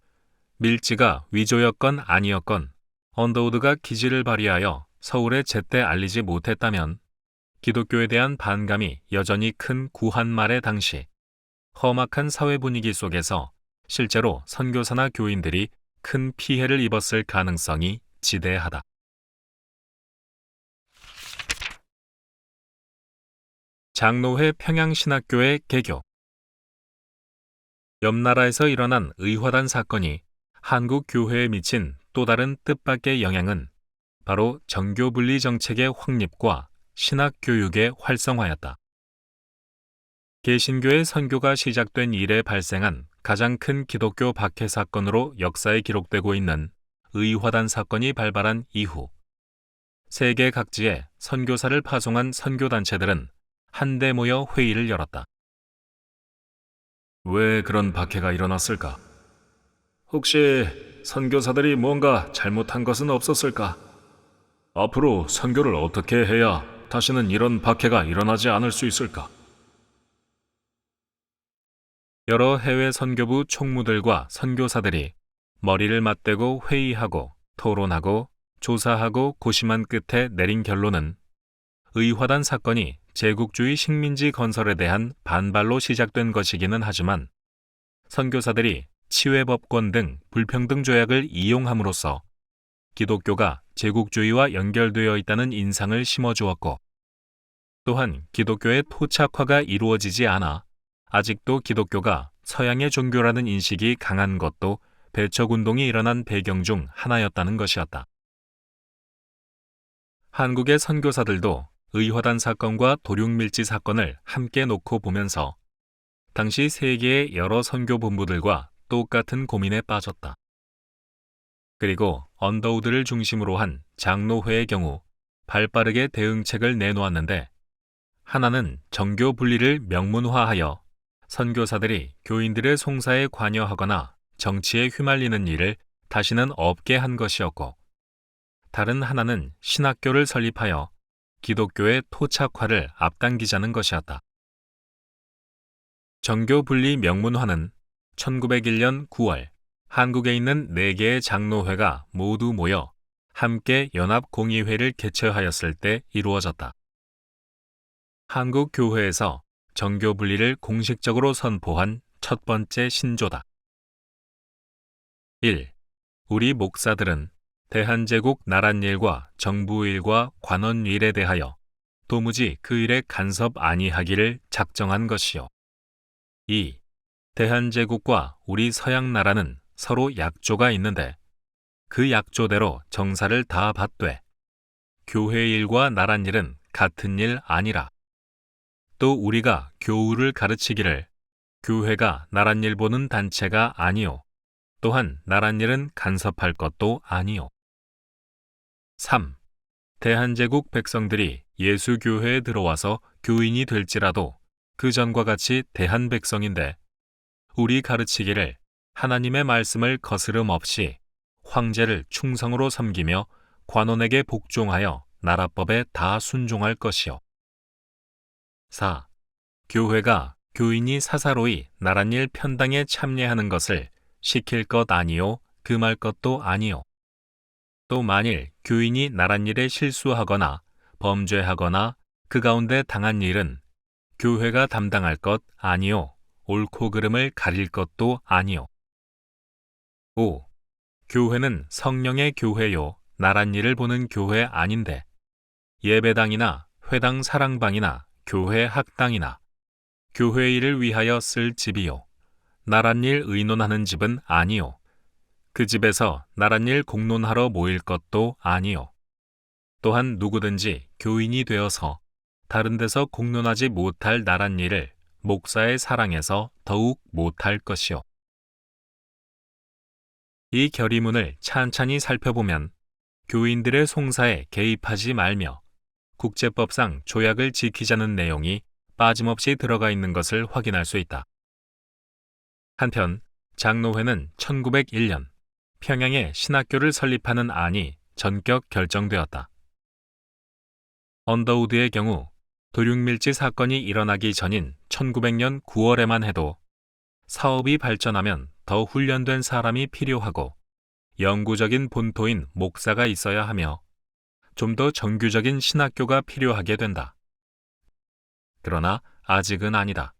밀지가 위조였건 아니었건 언더우드가 기지를 발휘하여 서울에 제때 알리지 못했다면 기독교에 대한 반감이 여전히 큰 구한말의 당시 험악한 사회 분위기 속에서 실제로 선교사나 교인들이 큰 피해를 입었을 가능성이 지대하다. 장로회 평양신학교의 개교. 옆 나라에서 일어난 의화단 사건이 한국 교회에 미친 또 다른 뜻밖의 영향은 바로 정교분리 정책의 확립과 신학교육의 활성화였다. 개신교의 선교가 시작된 이래 발생한 가장 큰 기독교 박해 사건으로 역사에 기록되고 있는 의화단 사건이 발발한 이후 세계 각지에 선교사를 파송한 선교단체들은 한데 모여 회의를 열었다. 왜 그런 박해가 일어났을까? 혹시 선교사들이 뭔가 잘못한 것은 없었을까? 앞으로 선교를 어떻게 해야 다시는 이런 박해가 일어나지 않을 수 있을까? 여러 해외 선교부 총무들과 선교사들이 머리를 맞대고 회의하고 토론하고 조사하고 고심한 끝에 내린 결론은 의화단 사건이 제국주의 식민지 건설에 대한 반발로 시작된 것이기는 하지만 선교사들이 치외법권 등 불평등 조약을 이용함으로써 기독교가 제국주의와 연결되어 있다는 인상을 심어주었고 또한 기독교의 토착화가 이루어지지 않아 아직도 기독교가 서양의 종교라는 인식이 강한 것도 배척운동이 일어난 배경 중 하나였다는 것이었다. 한국의 선교사들도 의화단 사건과 도륙밀지 사건을 함께 놓고 보면서 당시 세계의 여러 선교 본부들과 똑같은 고민에 빠졌다. 그리고 언더우드를 중심으로 한 장로회의 경우 발빠르게 대응책을 내놓았는데 하나는 정교 분리를 명문화하여 선교사들이 교인들의 송사에 관여하거나 정치에 휘말리는 일을 다시는 없게 한 것이었고 다른 하나는 신학교를 설립하여 기독교의 토착화를 앞당기자는 것이었다. 정교 분리 명문화는 1901년 9월 한국에 있는 4개의 장로회가 모두 모여 함께 연합공의회를 개최하였을 때 이루어졌다. 한국 교회에서 정교 분리를 공식적으로 선포한 첫 번째 신조다. 1. 우리 목사들은 대한제국 나랏일과 정부일과 관원일에 대하여 도무지 그 일에 간섭 아니하기를 작정한 것이요. 2. 대한제국과 우리 서양나라는 서로 약조가 있는데 그 약조대로 정사를 다 받되 교회일과 나랏일은 같은 일 아니라 또 우리가 교우를 가르치기를 교회가 나랏일 보는 단체가 아니요 또한 나랏일은 간섭할 것도 아니요. 3. 대한제국 백성들이 예수교회에 들어와서 교인이 될지라도 그 전과 같이 대한백성인데 우리 가르치기를 하나님의 말씀을 거스름 없이 황제를 충성으로 섬기며 관원에게 복종하여 나라법에 다 순종할 것이요. 4. 교회가 교인이 사사로이 나랏일 편당에 참여하는 것을 시킬 것 아니요 금할 것도 아니요. 또 만일 교인이 나랏일에 실수하거나 범죄하거나 그 가운데 당한 일은 교회가 담당할 것 아니요 옳고 그름을 가릴 것도 아니요. 5. 교회는 성령의 교회요 나랏일을 보는 교회 아닌데 예배당이나 회당 사랑방이나 교회 학당이나 교회 일을 위하여 쓸 집이요 나랏일 의논하는 집은 아니요 그 집에서 나랏일 공론하러 모일 것도 아니요 또한 누구든지 교인이 되어서 다른 데서 공론하지 못할 나랏일을 목사의 사랑에서 더욱 못할 것이요. 이 결의문을 찬찬히 살펴보면 교인들의 송사에 개입하지 말며 국제법상 조약을 지키자는 내용이 빠짐없이 들어가 있는 것을 확인할 수 있다. 한편 장로회는 1901년 평양에 신학교를 설립하는 안이 전격 결정되었다. 언더우드의 경우 도륙밀지 사건이 일어나기 전인 1900년 9월에만 해도 사업이 발전하면 더 훈련된 사람이 필요하고 영구적인 본토인 목사가 있어야 하며 좀 더 정규적인 신학교가 필요하게 된다. 그러나 아직은 아니다.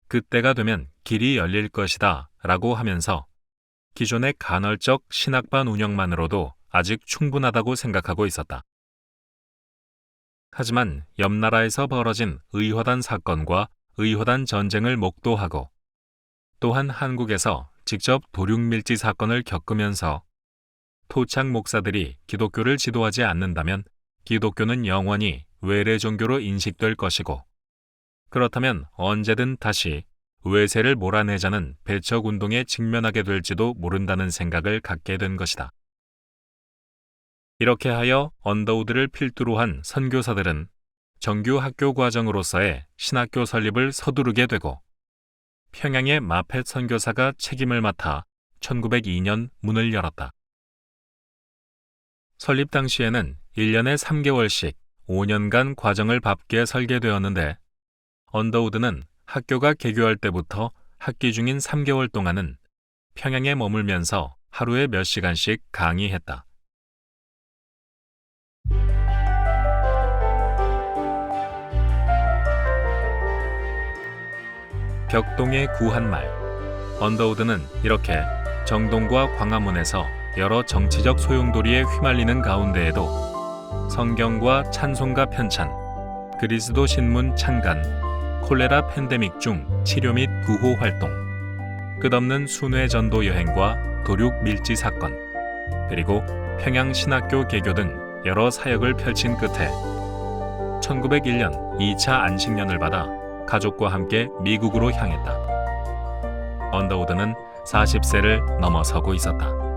그때가 되면 길이 열릴 것이다 라고 하면서 기존의 간헐적 신학반 운영만으로도 아직 충분하다고 생각하고 있었다. 하지만 옆나라에서 벌어진 의화단 사건과 의화단 전쟁을 목도하고 또한 한국에서 직접 도륙밀지 사건을 겪으면서 토착 목사들이 기독교를 지도하지 않는다면 기독교는 영원히 외래 종교로 인식될 것이고 그렇다면 언제든 다시 외세를 몰아내자는 배척운동에 직면하게 될지도 모른다는 생각을 갖게 된 것이다. 이렇게 하여 언더우드를 필두로 한 선교사들은 정규 학교 과정으로서의 신학교 설립을 서두르게 되고 평양의 마펫 선교사가 책임을 맡아 1902년 문을 열었다. 설립 당시에는 1년에 3개월씩 5년간 과정을 밟게 설계되었는데 언더우드는 학교가 개교할 때부터 학기 중인 3개월 동안은 평양에 머물면서 하루에 몇 시간씩 강의했다. 벽동의 구한말. 언더우드는 이렇게 정동과 광화문에서 여러 정치적 소용돌이에 휘말리는 가운데에도 성경과 찬송가 편찬, 그리스도 신문 창간, 콜레라 팬데믹 중 치료 및 구호 활동, 끝없는 순회 전도 여행과 도륙 밀지 사건, 그리고 평양 신학교 개교 등 여러 사역을 펼친 끝에 1901년 2차 안식년을 받아 가족과 함께 미국으로 향했다. 언더우드는 40세를 넘어서고 있었다.